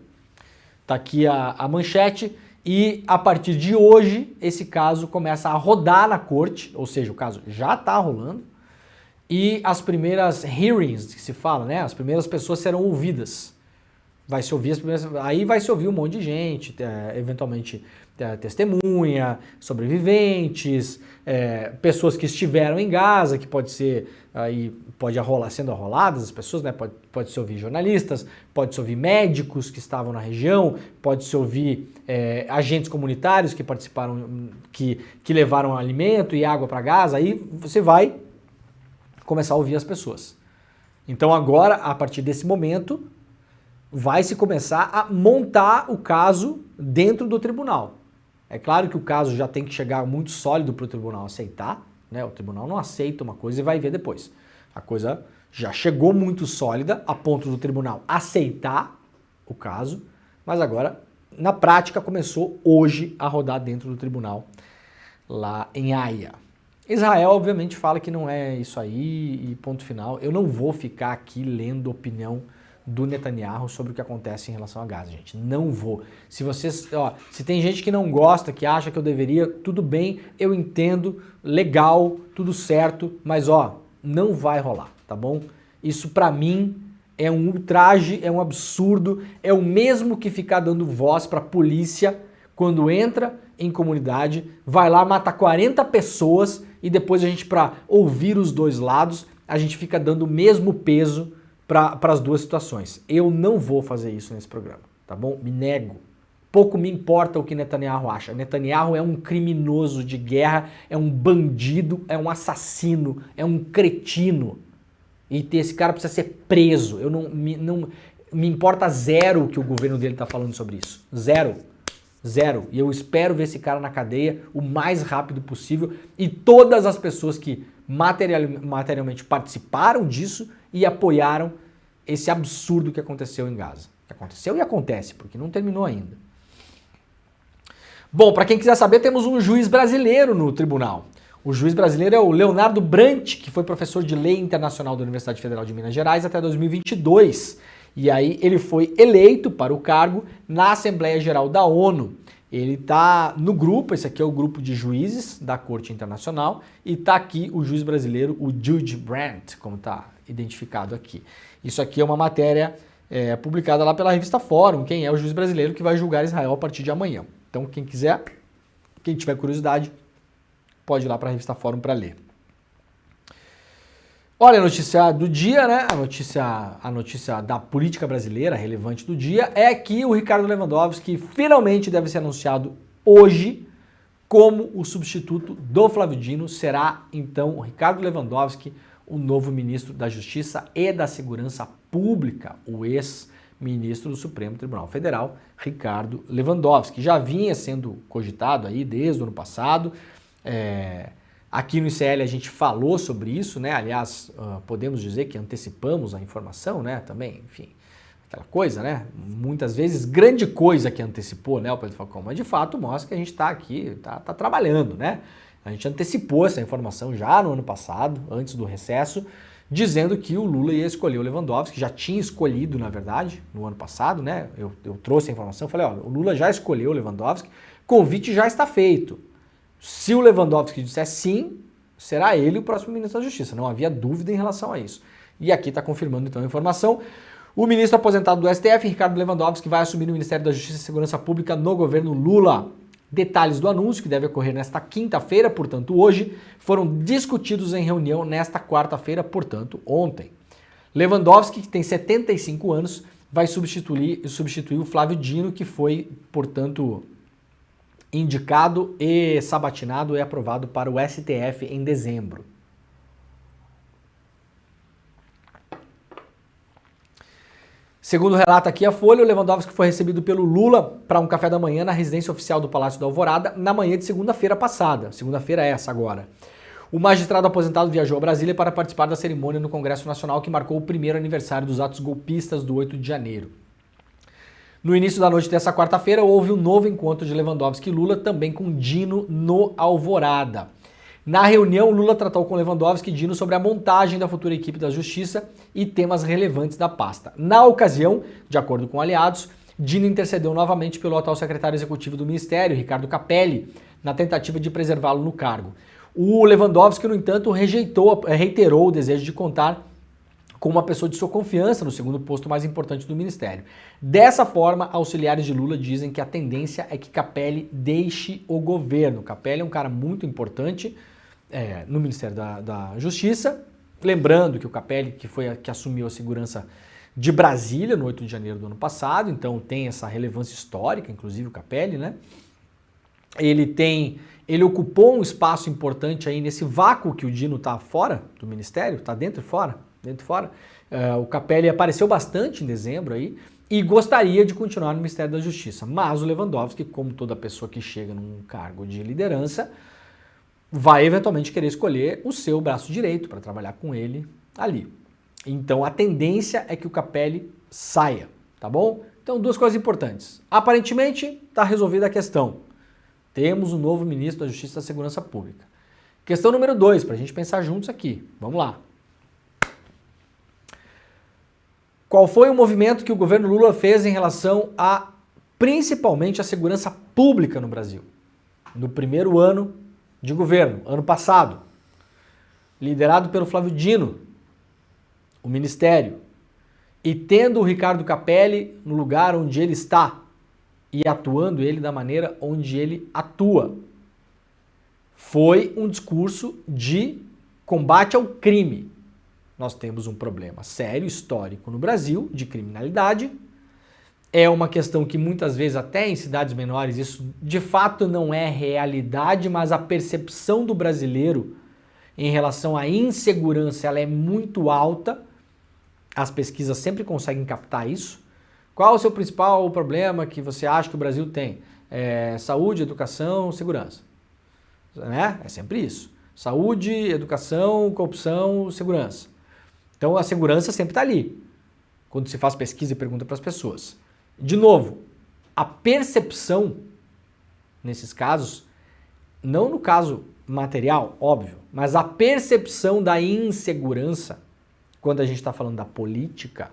Está aqui a manchete. E a partir de hoje, esse caso começa a rodar na corte, ou seja, o caso já está rolando, e as primeiras hearings, que se fala, né? As primeiras pessoas serão ouvidas. Aí vai se ouvir um monte de gente, eventualmente testemunha, sobreviventes, pessoas que estiveram em Gaza, que pode ser, aí pode sendo arroladas as pessoas, né? Pode se ouvir jornalistas, pode se ouvir médicos que estavam na região, pode se ouvir agentes comunitários que participaram, que levaram alimento e água para Gaza, aí você vai começar a ouvir as pessoas. Então agora, a partir desse momento, vai se começar a montar o caso dentro do tribunal. É claro que o caso já tem que chegar muito sólido para o tribunal aceitar, né? O tribunal não aceita uma coisa e vai ver depois. A coisa já chegou muito sólida a ponto do tribunal aceitar o caso, mas agora, na prática, começou hoje a rodar dentro do tribunal lá em Haia. Israel, obviamente, fala que não é isso aí e ponto final. Eu não vou ficar aqui lendo opinião do Netanyahu sobre o que acontece em relação a Gaza, gente. Não vou. Se vocês, se tem gente que não gosta, que acha que eu deveria, tudo bem, eu entendo, legal, tudo certo, mas não vai rolar, tá bom? Isso pra mim é um ultraje, é um absurdo, é o mesmo que ficar dando voz pra polícia quando entra em comunidade, vai lá, mata 40 pessoas e depois a gente, pra ouvir os dois lados, a gente fica dando o mesmo peso para as duas situações. Eu não vou fazer isso nesse programa, tá bom? Me nego. Pouco me importa o que Netanyahu acha. Netanyahu é um criminoso de guerra, é um bandido, é um assassino, é um cretino. E esse cara precisa ser preso. Eu não me importa zero o que o governo dele está falando sobre isso. Zero. Zero. E eu espero ver esse cara na cadeia o mais rápido possível. E todas as pessoas que materialmente participaram disso e apoiaram esse absurdo que aconteceu em Gaza. Que aconteceu e acontece, porque não terminou ainda. Bom, para quem quiser saber, temos um juiz brasileiro no tribunal. O juiz brasileiro é o Leonardo Brant, que foi professor de Lei Internacional da Universidade Federal de Minas Gerais até 2022. E aí ele foi eleito para o cargo na Assembleia Geral da ONU. Ele está no grupo, esse aqui é o grupo de juízes da Corte Internacional, e está aqui o juiz brasileiro, o Judge Brant, como está identificado aqui. Isso aqui é uma matéria publicada lá pela revista Fórum, quem é o juiz brasileiro que vai julgar Israel a partir de amanhã. Então quem quiser, quem tiver curiosidade, pode ir lá para a revista Fórum para ler. Olha, a notícia do dia, né? A notícia da política brasileira relevante do dia é que o Ricardo Lewandowski finalmente deve ser anunciado hoje como o substituto do Flávio Dino. Será, então, o Ricardo Lewandowski, o novo ministro da Justiça e da Segurança Pública, o ex-ministro do Supremo Tribunal Federal, Ricardo Lewandowski. Já vinha sendo cogitado aí desde o ano passado. Aqui no ICL a gente falou sobre isso, né? Aliás, podemos dizer que antecipamos a informação, né? Também, enfim, aquela coisa, né? Muitas vezes, grande coisa que antecipou, né, o Pedro Falcão, mas de fato mostra que a gente está aqui, tá trabalhando, né? A gente antecipou essa informação já no ano passado, antes do recesso, dizendo que o Lula ia escolher o Lewandowski, já tinha escolhido, na verdade, no ano passado, né? Eu trouxe a informação, falei, olha, o Lula já escolheu o Lewandowski, convite já está feito. Se o Lewandowski disser sim, será ele o próximo ministro da Justiça. Não havia dúvida em relação a isso. E aqui está confirmando então a informação. O ministro aposentado do STF, Ricardo Lewandowski, vai assumir o Ministério da Justiça e Segurança Pública no governo Lula. Detalhes do anúncio, que deve ocorrer nesta quinta-feira, portanto hoje, foram discutidos em reunião nesta quarta-feira, portanto ontem. Lewandowski, que tem 75 anos, vai substituir o Flávio Dino, que foi, portanto, indicado e sabatinado e aprovado para o STF em dezembro. Segundo relata aqui a Folha, o Lewandowski foi recebido pelo Lula para um café da manhã na residência oficial do Palácio da Alvorada na manhã de segunda-feira passada. Segunda-feira é essa agora. O magistrado aposentado viajou a Brasília para participar da cerimônia no Congresso Nacional que marcou o primeiro aniversário dos atos golpistas do 8 de janeiro. No início da noite dessa quarta-feira, houve um novo encontro de Lewandowski e Lula, também com Dino no Alvorada. Na reunião, Lula tratou com Lewandowski e Dino sobre a montagem da futura equipe da Justiça e temas relevantes da pasta. Na ocasião, de acordo com aliados, Dino intercedeu novamente pelo atual secretário executivo do Ministério, Ricardo Capelli, na tentativa de preservá-lo no cargo. O Lewandowski, no entanto, reiterou o desejo de contar com uma pessoa de sua confiança no segundo posto mais importante do Ministério. Dessa forma, auxiliares de Lula dizem que a tendência é que Capelli deixe o governo. Capelli é um cara muito importante no Ministério da Justiça. Lembrando que o Capelli que assumiu a segurança de Brasília no 8 de janeiro do ano passado, então tem essa relevância histórica, inclusive o Capelli, né? Ele ocupou um espaço importante aí nesse vácuo que o Dino está fora do Ministério, está dentro e fora. O Capelli apareceu bastante em dezembro aí e gostaria de continuar no Ministério da Justiça, mas o Lewandowski, como toda pessoa que chega num cargo de liderança, vai eventualmente querer escolher o seu braço direito para trabalhar com ele ali. Então a tendência é que o Capelli saia, tá bom? Então duas coisas importantes. Aparentemente está resolvida a questão. Temos um novo ministro da Justiça e da Segurança Pública. Questão número 2, para a gente pensar juntos aqui. Vamos lá. Qual foi o movimento que o governo Lula fez em relação a, principalmente, a segurança pública no Brasil? No primeiro ano de governo, ano passado, liderado pelo Flávio Dino, o Ministério, e tendo o Ricardo Capelli no lugar onde ele está e atuando ele da maneira onde ele atua. Foi um discurso de combate ao crime. Nós temos um problema sério, histórico no Brasil, de criminalidade. É uma questão que muitas vezes, até em cidades menores, isso de fato não é realidade, mas a percepção do brasileiro em relação à insegurança ela é muito alta. As pesquisas sempre conseguem captar isso. Qual o seu principal problema que você acha que o Brasil tem? Saúde, educação, segurança. Né? É sempre isso. Saúde, educação, corrupção, segurança. Então a segurança sempre está ali, quando se faz pesquisa e pergunta para as pessoas. De novo, a percepção, nesses casos, não no caso material, óbvio, mas a percepção da insegurança, quando a gente está falando da política,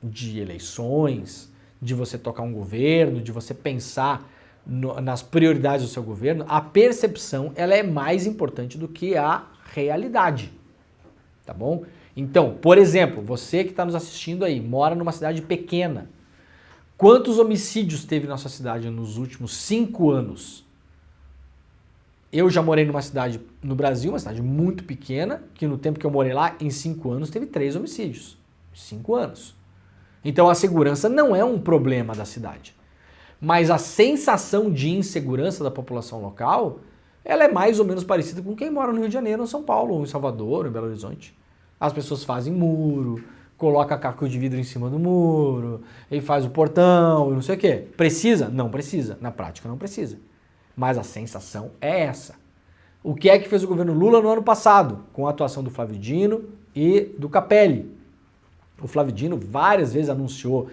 de eleições, de você tocar um governo, de você pensar nas prioridades do seu governo, a percepção ela é mais importante do que a realidade. Tá bom? Então, por exemplo, você que está nos assistindo aí, mora numa cidade pequena. Quantos homicídios teve nossa cidade nos últimos 5 anos? Eu já morei numa cidade no Brasil, uma cidade muito pequena, que no tempo que eu morei lá, em 5 anos, teve 3 homicídios. 5 anos. Então a segurança não é um problema da cidade. Mas a sensação de insegurança da população local, ela é mais ou menos parecida com quem mora no Rio de Janeiro, em São Paulo, ou em Salvador, ou em Belo Horizonte. As pessoas fazem muro, coloca caco de vidro em cima do muro, e faz o portão, e não sei o quê. Precisa? Não precisa. Na prática não precisa. Mas a sensação é essa. O que é que fez o governo Lula no ano passado? Com a atuação do Flávio Dino e do Capelli. O Flávio Dino várias vezes anunciou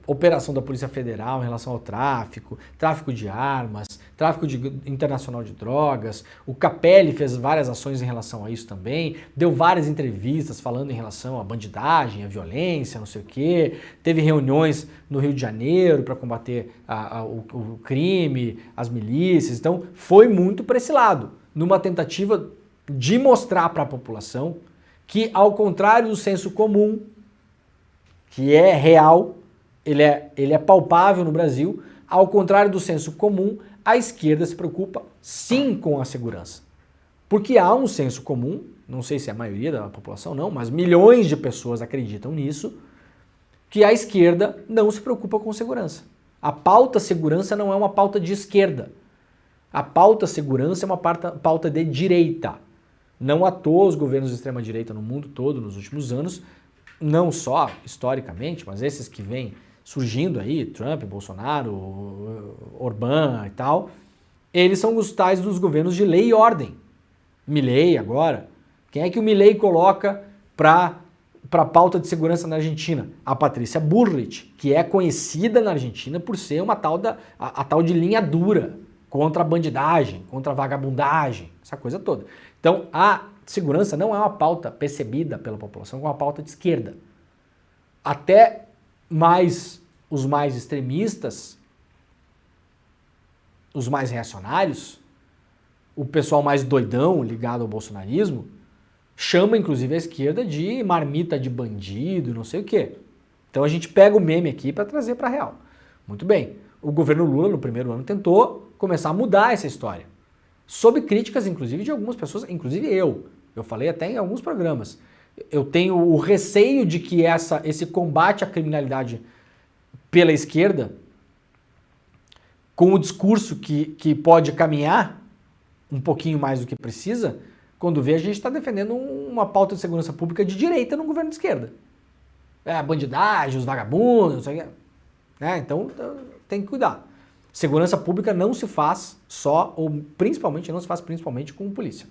operação da Polícia Federal em relação ao tráfico de armas, tráfico internacional de drogas. O Capelli fez várias ações em relação a isso também, deu várias entrevistas falando em relação à bandidagem, à violência, não sei o quê. Teve reuniões no Rio de Janeiro para combater o crime, as milícias. Então, foi muito para esse lado, numa tentativa de mostrar para a população que, ao contrário do senso comum, que é real, ele é palpável no Brasil, ao contrário do senso comum, a esquerda se preocupa sim com a segurança. Porque há um senso comum, não sei se é a maioria da população não, mas milhões de pessoas acreditam nisso, que a esquerda não se preocupa com segurança. A pauta segurança não é uma pauta de esquerda. A pauta segurança é uma pauta de direita. Não à toa os governos de extrema-direita no mundo todo nos últimos anos, não só historicamente, mas esses que vêm surgindo aí, Trump, Bolsonaro, Orbán e tal, eles são os tais dos governos de lei e ordem. Milei agora. Quem é que o Milei coloca para a pauta de segurança na Argentina? A Patrícia Bullrich, que é conhecida na Argentina por ser uma tal de linha dura contra a bandidagem, contra a vagabundagem, essa coisa toda. Então, a segurança não é uma pauta percebida pela população como uma pauta de esquerda. Até os mais extremistas, os mais reacionários, o pessoal mais doidão ligado ao bolsonarismo, chama inclusive a esquerda de marmita de bandido, não sei o quê. Então a gente pega o meme aqui para trazer para a real. Muito bem, o governo Lula no primeiro ano tentou começar a mudar essa história. Sob críticas inclusive de algumas pessoas, inclusive eu falei até em alguns programas. Eu tenho o receio de que esse combate à criminalidade pela esquerda, com o discurso que pode caminhar um pouquinho mais do que precisa, quando vê a gente está defendendo uma pauta de segurança pública de direita no governo de esquerda. A bandidagem, os vagabundos, não sei o que. Então tem que cuidar. Segurança pública não se faz só, ou principalmente, não se faz principalmente com polícia.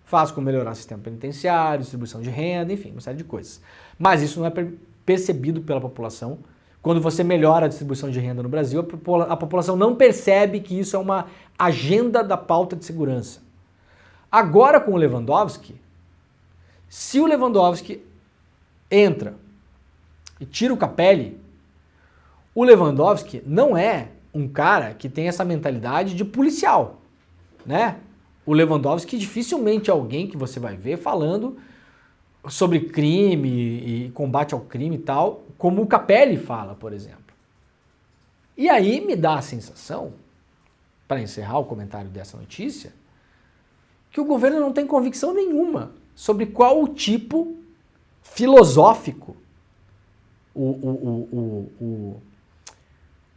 Faz com melhorar o sistema penitenciário, distribuição de renda, enfim, uma série de coisas. Mas isso não é percebido pela população. Quando você melhora a distribuição de renda no Brasil, a população não percebe que isso é uma agenda da pauta de segurança. Agora com o Lewandowski, se o Lewandowski entra e tira o Capelli, o Lewandowski não é um cara que tem essa mentalidade de policial, né? O Lewandowski dificilmente é alguém que você vai ver falando sobre crime e combate ao crime e tal, como o Capelli fala, por exemplo. E aí me dá a sensação, para encerrar o comentário dessa notícia, que o governo não tem convicção nenhuma sobre qual o tipo filosófico,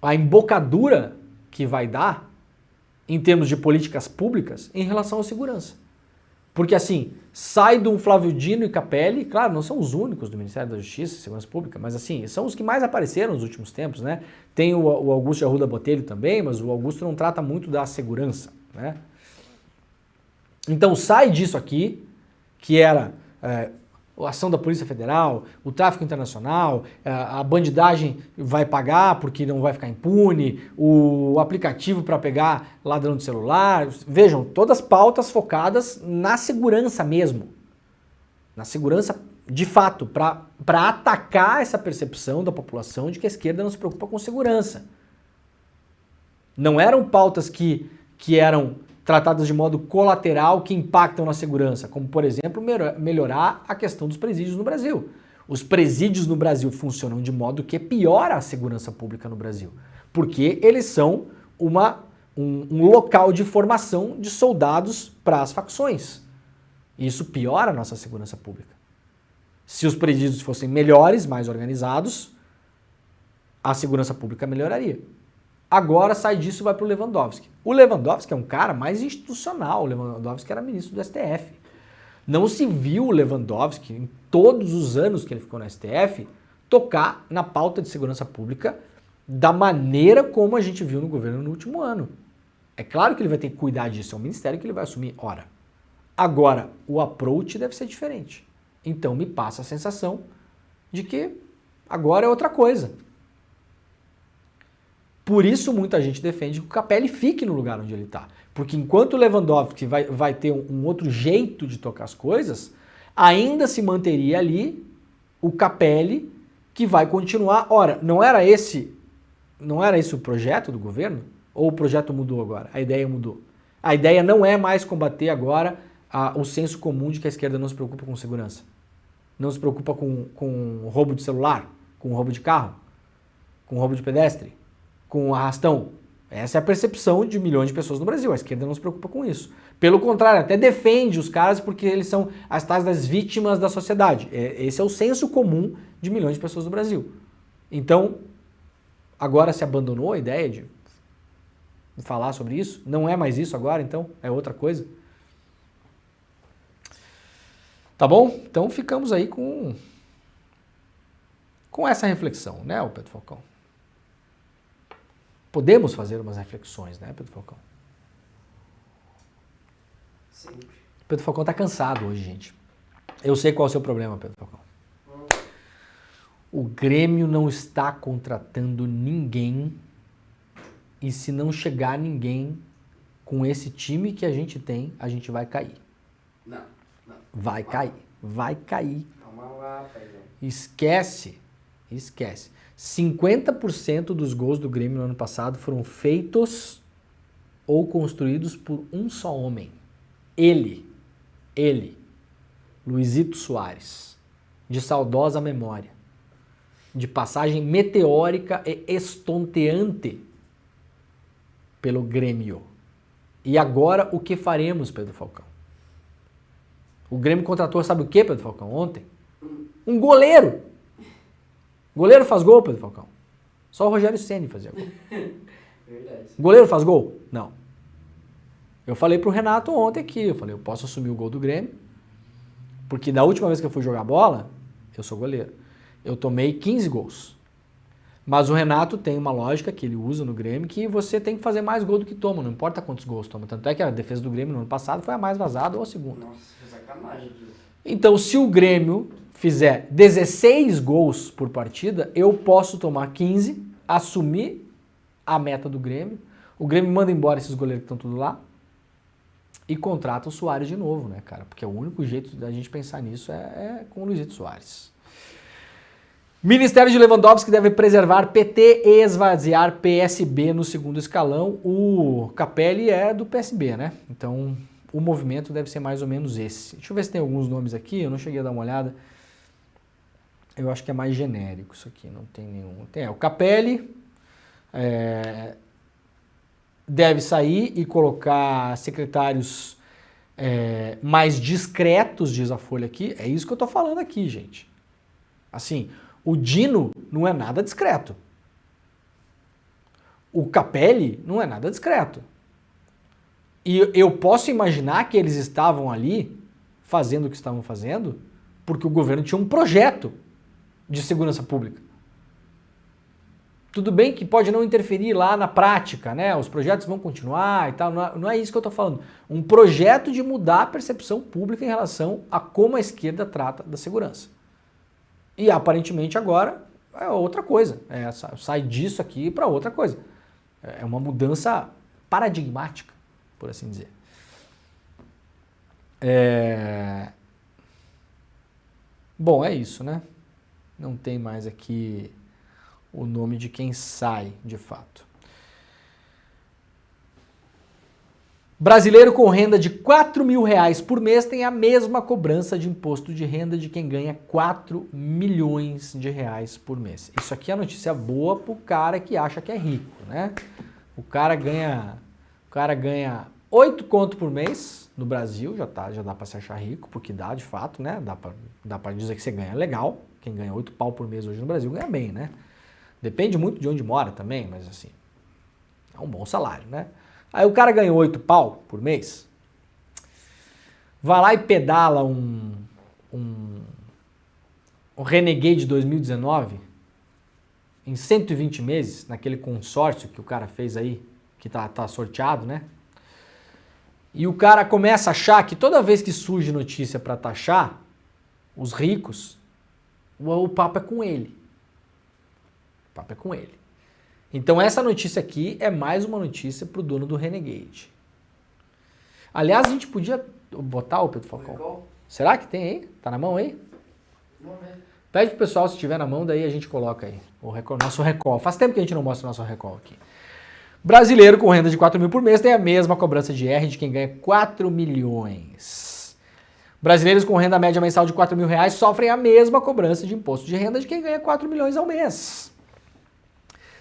a embocadura que vai dar em termos de políticas públicas em relação à segurança. Porque assim, sai de um Flávio Dino e Capelli, claro, não são os únicos do Ministério da Justiça e Segurança Pública, mas assim, são os que mais apareceram nos últimos tempos, né? Tem o Augusto Arruda Botelho também, mas o Augusto não trata muito da segurança, né? Então sai disso aqui, que era a ação da Polícia Federal, o tráfico internacional, a bandidagem vai pagar porque não vai ficar impune, o aplicativo para pegar ladrão de celular. Vejam, todas pautas focadas na segurança mesmo. Na segurança de fato, para atacar essa percepção da população de que a esquerda não se preocupa com segurança. Não eram pautas que eram tratadas de modo colateral que impactam na segurança, como, por exemplo, melhorar a questão dos presídios no Brasil. Os presídios no Brasil funcionam de modo que piora a segurança pública no Brasil, porque eles são um local de formação de soldados para as facções. Isso piora a nossa segurança pública. Se os presídios fossem melhores, mais organizados, a segurança pública melhoraria. Agora sai disso e vai para o Lewandowski. O Lewandowski é um cara mais institucional. O Lewandowski era ministro do STF. Não se viu o Lewandowski, em todos os anos que ele ficou no STF, tocar na pauta de segurança pública da maneira como a gente viu no governo no último ano. É claro que ele vai ter que cuidar disso, é um ministério que ele vai assumir, ora. Agora, o approach deve ser diferente. Então me passa a sensação de que agora é outra coisa. Por isso muita gente defende que o Capelli fique no lugar onde ele está. Porque enquanto o Lewandowski vai ter um outro jeito de tocar as coisas, ainda se manteria ali o Capelli que vai continuar. Ora, não era esse o projeto do governo? Ou o projeto mudou agora? A ideia mudou. A ideia não é mais combater agora o senso comum de que a esquerda não se preocupa com segurança. Não se preocupa com roubo de celular, com roubo de carro, com roubo de pedestre, com arrastão. Essa é a percepção de milhões de pessoas no Brasil. A esquerda não se preocupa com isso. Pelo contrário, até defende os caras porque eles são as tais das vítimas da sociedade. Esse é o senso comum de milhões de pessoas no Brasil. Então, agora se abandonou a ideia de falar sobre isso? Não é mais isso agora, então? É outra coisa? Tá bom? Então ficamos aí com essa reflexão, né, o Pedro Falcão? Podemos fazer umas reflexões, né, Pedro Falcão? Sempre. Pedro Falcão tá cansado hoje, gente. Eu sei qual é o seu problema, Pedro Falcão. O Grêmio não está contratando ninguém e se não chegar ninguém com esse time que a gente tem, a gente vai cair. Não. Vai cair. Calma lá, paizão. Esquece. 50% dos gols do Grêmio no ano passado foram feitos ou construídos por um só homem. Ele, Luizito Soares, de saudosa memória, de passagem meteórica e estonteante pelo Grêmio. E agora o que faremos, Pedro Falcão? O Grêmio contratou, sabe o que, Pedro Falcão, ontem? Um goleiro. Goleiro faz gol, Pedro Falcão. Só o Rogério Ceni fazia gol. Verdade. Goleiro faz gol? Não. Eu falei pro Renato ontem aqui, eu posso assumir o gol do Grêmio, porque da última vez que eu fui jogar bola, eu sou goleiro, eu tomei 15 gols. Mas o Renato tem uma lógica que ele usa no Grêmio que você tem que fazer mais gol do que toma, não importa quantos gols toma. Tanto é que a defesa do Grêmio no ano passado foi a mais vazada ou a segunda. Nossa, foi sacanagem aquilo. Então, se o Grêmio fizer 16 gols por partida, eu posso tomar 15, assumir a meta do Grêmio. O Grêmio manda embora esses goleiros que estão tudo lá e contrata o Soares de novo, né, cara? Porque o único jeito da gente pensar nisso é com o Luizito Soares. Ministério de Lewandowski deve preservar PT e esvaziar PSB no segundo escalão. O Capelli é do PSB, né? Então, o movimento deve ser mais ou menos esse. Deixa eu ver se tem alguns nomes aqui, eu não cheguei a dar uma olhada. Eu acho que é mais genérico isso aqui, não tem nenhum. Tem, o Capelli deve sair e colocar secretários mais discretos, diz a Folha aqui. É isso que eu tô falando aqui, gente. Assim, o Dino não é nada discreto. O Capelli não é nada discreto. E eu posso imaginar que eles estavam ali fazendo o que estavam fazendo porque o governo tinha um projeto de segurança pública. Tudo bem que pode não interferir lá na prática, né? Os projetos vão continuar e tal. Não é isso que eu estou falando. Um projeto de mudar a percepção pública em relação a como a esquerda trata da segurança. E aparentemente agora é outra coisa. Sai disso aqui para outra coisa. É uma mudança paradigmática, por assim dizer. Bom, é isso, né? Não tem mais aqui o nome de quem sai, de fato. Brasileiro com renda de R$4.000 por mês tem a mesma cobrança de imposto de renda de quem ganha R$4 milhões por mês. Isso aqui é notícia boa pro cara que acha que é rico, né? O cara ganha 8 conto por mês no Brasil, já dá para se achar rico, porque dá de fato, né? Dá para dizer que você ganha legal. Quem ganha 8 pau por mês hoje no Brasil ganha bem, né? Depende muito de onde mora também, mas assim, é um bom salário, né? Aí o cara ganha 8 pau por mês, vai lá e pedala um Renegade 2019 em 120 meses, naquele consórcio que o cara fez aí, que tá sorteado, né? E o cara começa a achar que toda vez que surge notícia para taxar os ricos, o papo é com ele. O papo é com ele. Então essa notícia aqui é mais uma notícia pro dono do Renegade. Aliás, a gente podia botar o Pedro Falcão. Será que tem aí? Tá na mão aí? Vamos ver. Pede pro pessoal, se tiver na mão, daí a gente coloca aí o nosso recall. Faz tempo que a gente não mostra o nosso recall aqui. Brasileiro com renda de 4 mil por mês tem a mesma cobrança de R de quem ganha 4 milhões. Brasileiros com renda média mensal de R$4.000 sofrem a mesma cobrança de imposto de renda de quem ganha 4 milhões ao mês.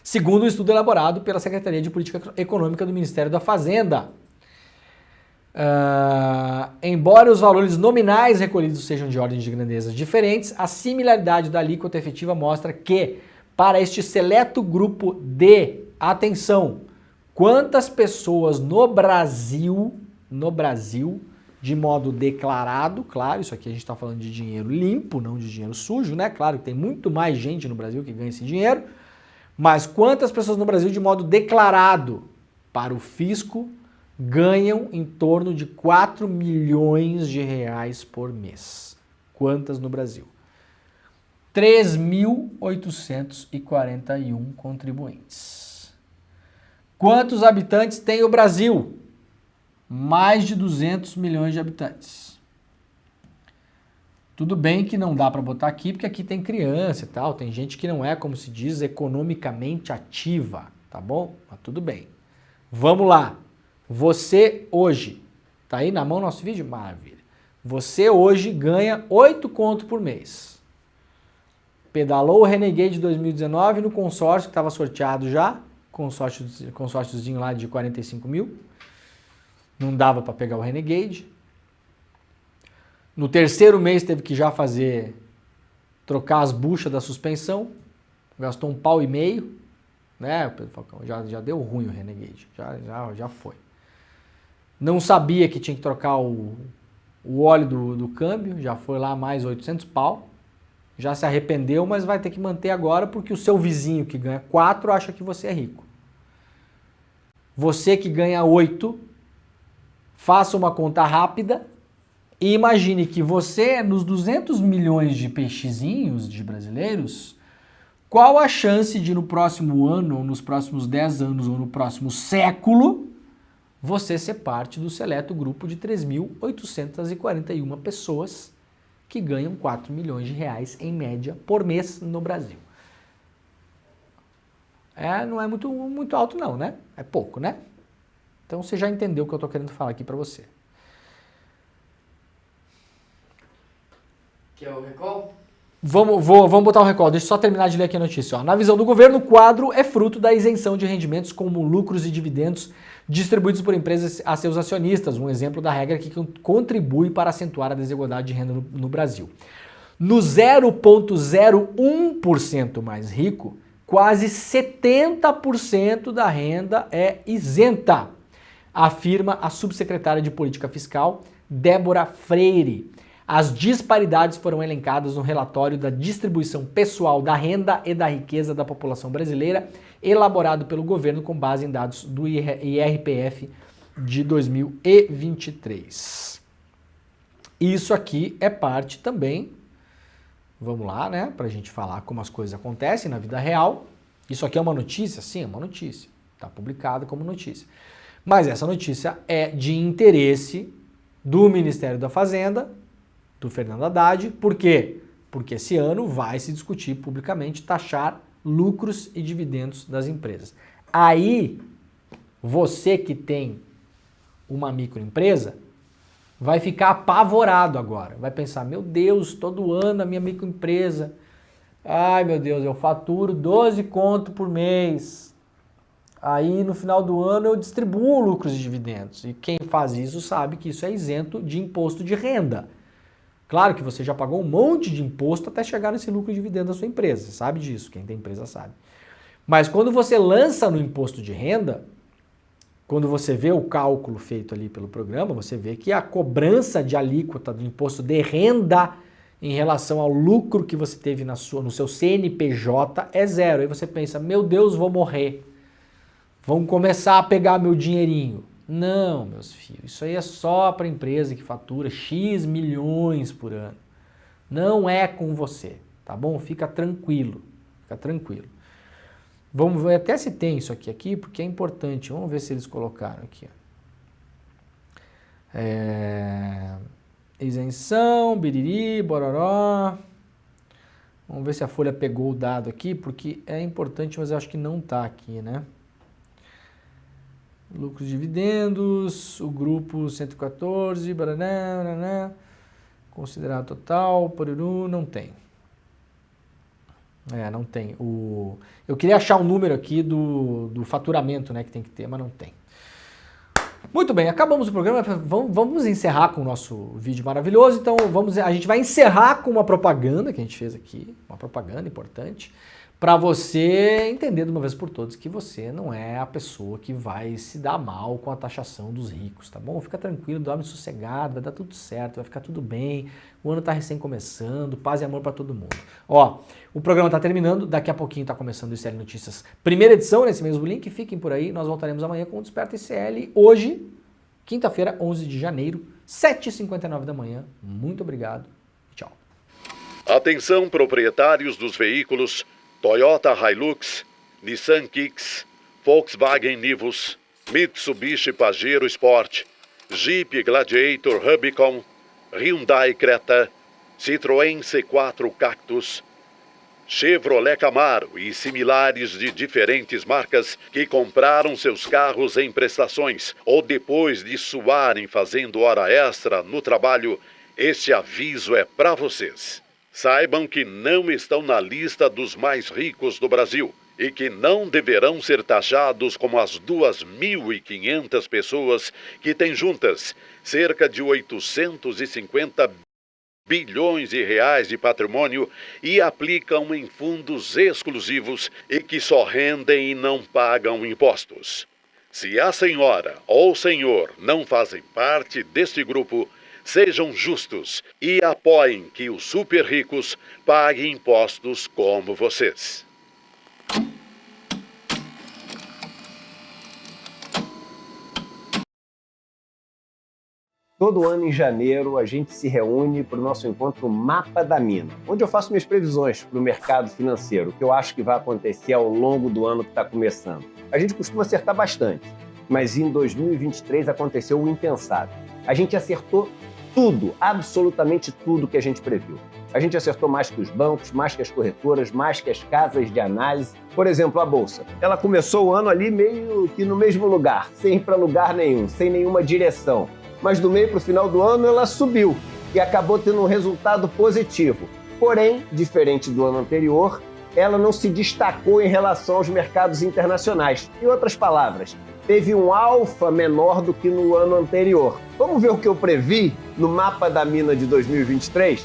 Segundo um estudo elaborado pela Secretaria de Política Econômica do Ministério da Fazenda. Embora os valores nominais recolhidos sejam de ordens de grandeza diferentes, a similaridade da alíquota efetiva mostra que, para este seleto grupo de, atenção, quantas pessoas no Brasil, de modo declarado, claro, isso aqui a gente está falando de dinheiro limpo, não de dinheiro sujo, né? Claro que tem muito mais gente no Brasil que ganha esse dinheiro, mas quantas pessoas no Brasil de modo declarado para o fisco ganham em torno de 4 milhões de reais por mês? Quantas no Brasil? 3.841 contribuintes. Quantos habitantes tem o Brasil? Mais de 200 milhões de habitantes. Tudo bem que não dá para botar aqui, porque aqui tem criança e tal, tem gente que não é, como se diz, economicamente ativa, tá bom? Mas tudo bem. Vamos lá. Você hoje, tá aí na mão nosso vídeo? Maravilha. Você hoje ganha 8 conto por mês. Pedalou o Renegade 2019 no consórcio que estava sorteado já, consórciozinho lá de 45 mil. Não dava para pegar o Renegade. No terceiro mês teve que já trocar as buchas da suspensão. Gastou R$1,5, né, Pedro Falcão? Já deu ruim o Renegade, já foi. Não sabia que tinha que trocar o óleo do câmbio, já foi lá mais 800 pau. já se arrependeu, mas vai ter que manter agora porque o seu vizinho que ganha 4 acha que você é rico. Você que ganha 8, faça uma conta rápida e imagine que você, nos 200 milhões de peixezinhos de brasileiros, qual a chance de no próximo ano, ou nos próximos 10 anos, ou no próximo século, você ser parte do seleto grupo de 3.841 pessoas que ganham 4 milhões de reais em média por mês no Brasil. Não é muito alto não, né? É pouco, né? Então você já entendeu o que eu estou querendo falar aqui para você. Que é o recall? Vamos botar o recall, deixa eu só terminar de ler aqui a notícia. Ó. Na visão do governo, o quadro é fruto da isenção de rendimentos como lucros e dividendos distribuídos por empresas a seus acionistas, um exemplo da regra que contribui para acentuar a desigualdade de renda no Brasil. No 0,01% mais rico, quase 70% da renda é isenta, afirma a subsecretária de Política Fiscal, Débora Freire. As disparidades foram elencadas no relatório da distribuição pessoal da renda e da riqueza da população brasileira, elaborado pelo governo com base em dados do IRPF de 2023. Isso aqui é parte também, vamos lá, né, para a gente falar como as coisas acontecem na vida real. Isso aqui é uma notícia? Sim, é uma notícia. Está publicada como notícia. Mas essa notícia é de interesse do Ministério da Fazenda, do Fernando Haddad. Por quê? Porque esse ano vai se discutir publicamente taxar lucros e dividendos das empresas. Aí, você que tem uma microempresa vai ficar apavorado agora. Vai pensar, meu Deus, todo ano a minha microempresa, ai meu Deus, eu faturo 12 conto por mês. Aí no final do ano eu distribuo lucros e dividendos. E quem faz isso sabe que isso é isento de imposto de renda. Claro que você já pagou um monte de imposto até chegar nesse lucro e dividendo da sua empresa. Você sabe disso, quem tem empresa sabe. Mas quando você lança no imposto de renda, quando você vê o cálculo feito ali pelo programa, você vê que a cobrança de alíquota do imposto de renda em relação ao lucro que você teve no seu CNPJ é zero. Aí você pensa, meu Deus, vou morrer. Vão começar a pegar meu dinheirinho. Não, meus filhos, isso aí é só para a empresa que fatura X milhões por ano. Não é com você, tá bom? Fica tranquilo, fica tranquilo. Vamos ver até se tem isso aqui, porque é importante. Vamos ver se eles colocaram aqui. Isenção, biriri, bororó. Vamos ver se a Folha pegou o dado aqui, porque é importante, mas eu acho que não está aqui, né? Lucros e dividendos, o grupo 114, baraná, baraná, considerado total, poruru, não tem. Não tem. Eu queria achar um número aqui do faturamento, né, que tem que ter, mas não tem. Muito bem, acabamos o programa. Vamos encerrar com o nosso vídeo maravilhoso. Então a gente vai encerrar com uma propaganda que a gente fez aqui, uma propaganda importante, para você entender de uma vez por todas que você não é a pessoa que vai se dar mal com a taxação dos ricos, tá bom? Fica tranquilo, dorme sossegado, vai dar tudo certo, vai ficar tudo bem. O ano tá recém começando, paz e amor para todo mundo. Ó, o programa tá terminando, daqui a pouquinho tá começando o ICL Notícias, primeira edição, nesse mesmo link, fiquem por aí, nós voltaremos amanhã com o Desperta ICL, hoje, quinta-feira, 11 de janeiro, 7h59 da manhã. Muito obrigado e tchau. Atenção, proprietários dos veículos Toyota Hilux, Nissan Kicks, Volkswagen Nivus, Mitsubishi Pajero Sport, Jeep Gladiator Rubicon, Hyundai Creta, Citroën C4 Cactus, Chevrolet Camaro e similares de diferentes marcas que compraram seus carros em prestações ou depois de suarem fazendo hora extra no trabalho, este aviso é para vocês. Saibam que não estão na lista dos mais ricos do Brasil e que não deverão ser taxados como as 2.500 pessoas que têm juntas cerca de 850 bilhões de reais de patrimônio e aplicam em fundos exclusivos e que só rendem e não pagam impostos. Se a senhora ou senhor não fazem parte deste grupo, Sejam justos e apoiem que os super ricos paguem impostos como vocês. Todo ano em janeiro a gente se reúne para o nosso encontro Mapa da Mina, onde eu faço minhas previsões para o mercado financeiro, o que eu acho que vai acontecer ao longo do ano que está começando. A gente costuma acertar bastante, mas em 2023 aconteceu o impensável. A gente acertou tudo, absolutamente tudo que a gente previu. A gente acertou mais que os bancos, mais que as corretoras, mais que as casas de análise. Por exemplo, a Bolsa. Ela começou o ano ali meio que no mesmo lugar, sem ir para lugar nenhum, sem nenhuma direção. Mas do meio para o final do ano ela subiu e acabou tendo um resultado positivo. Porém, diferente do ano anterior, ela não se destacou em relação aos mercados internacionais. Em outras palavras, teve um alfa menor do que no ano anterior. Vamos ver o que eu previ no Mapa da Mina de 2023?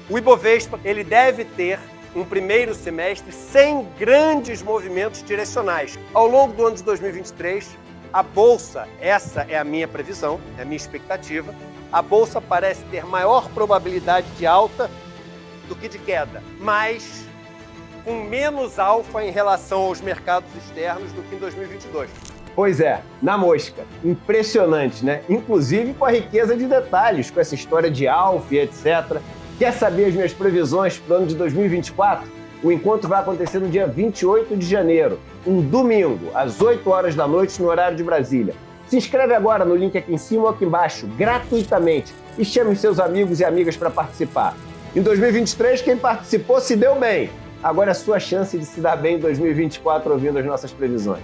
O Ibovespa ele deve ter um primeiro semestre sem grandes movimentos direcionais. Ao longo do ano de 2023, a Bolsa, essa é a minha previsão, é a minha expectativa, a Bolsa parece ter maior probabilidade de alta do que de queda, mas com menos alfa em relação aos mercados externos do que em 2022. Pois é, na mosca. Impressionante, né? Inclusive com a riqueza de detalhes, com essa história de alfa e etc. Quer saber as minhas previsões para o ano de 2024? O encontro vai acontecer no dia 28 de janeiro, um domingo, às 8 horas da noite, no horário de Brasília. Se inscreve agora no link aqui em cima ou aqui embaixo, gratuitamente, e chame seus amigos e amigas para participar. Em 2023, quem participou se deu bem. Agora é a sua chance de se dar bem em 2024 ouvindo as nossas previsões.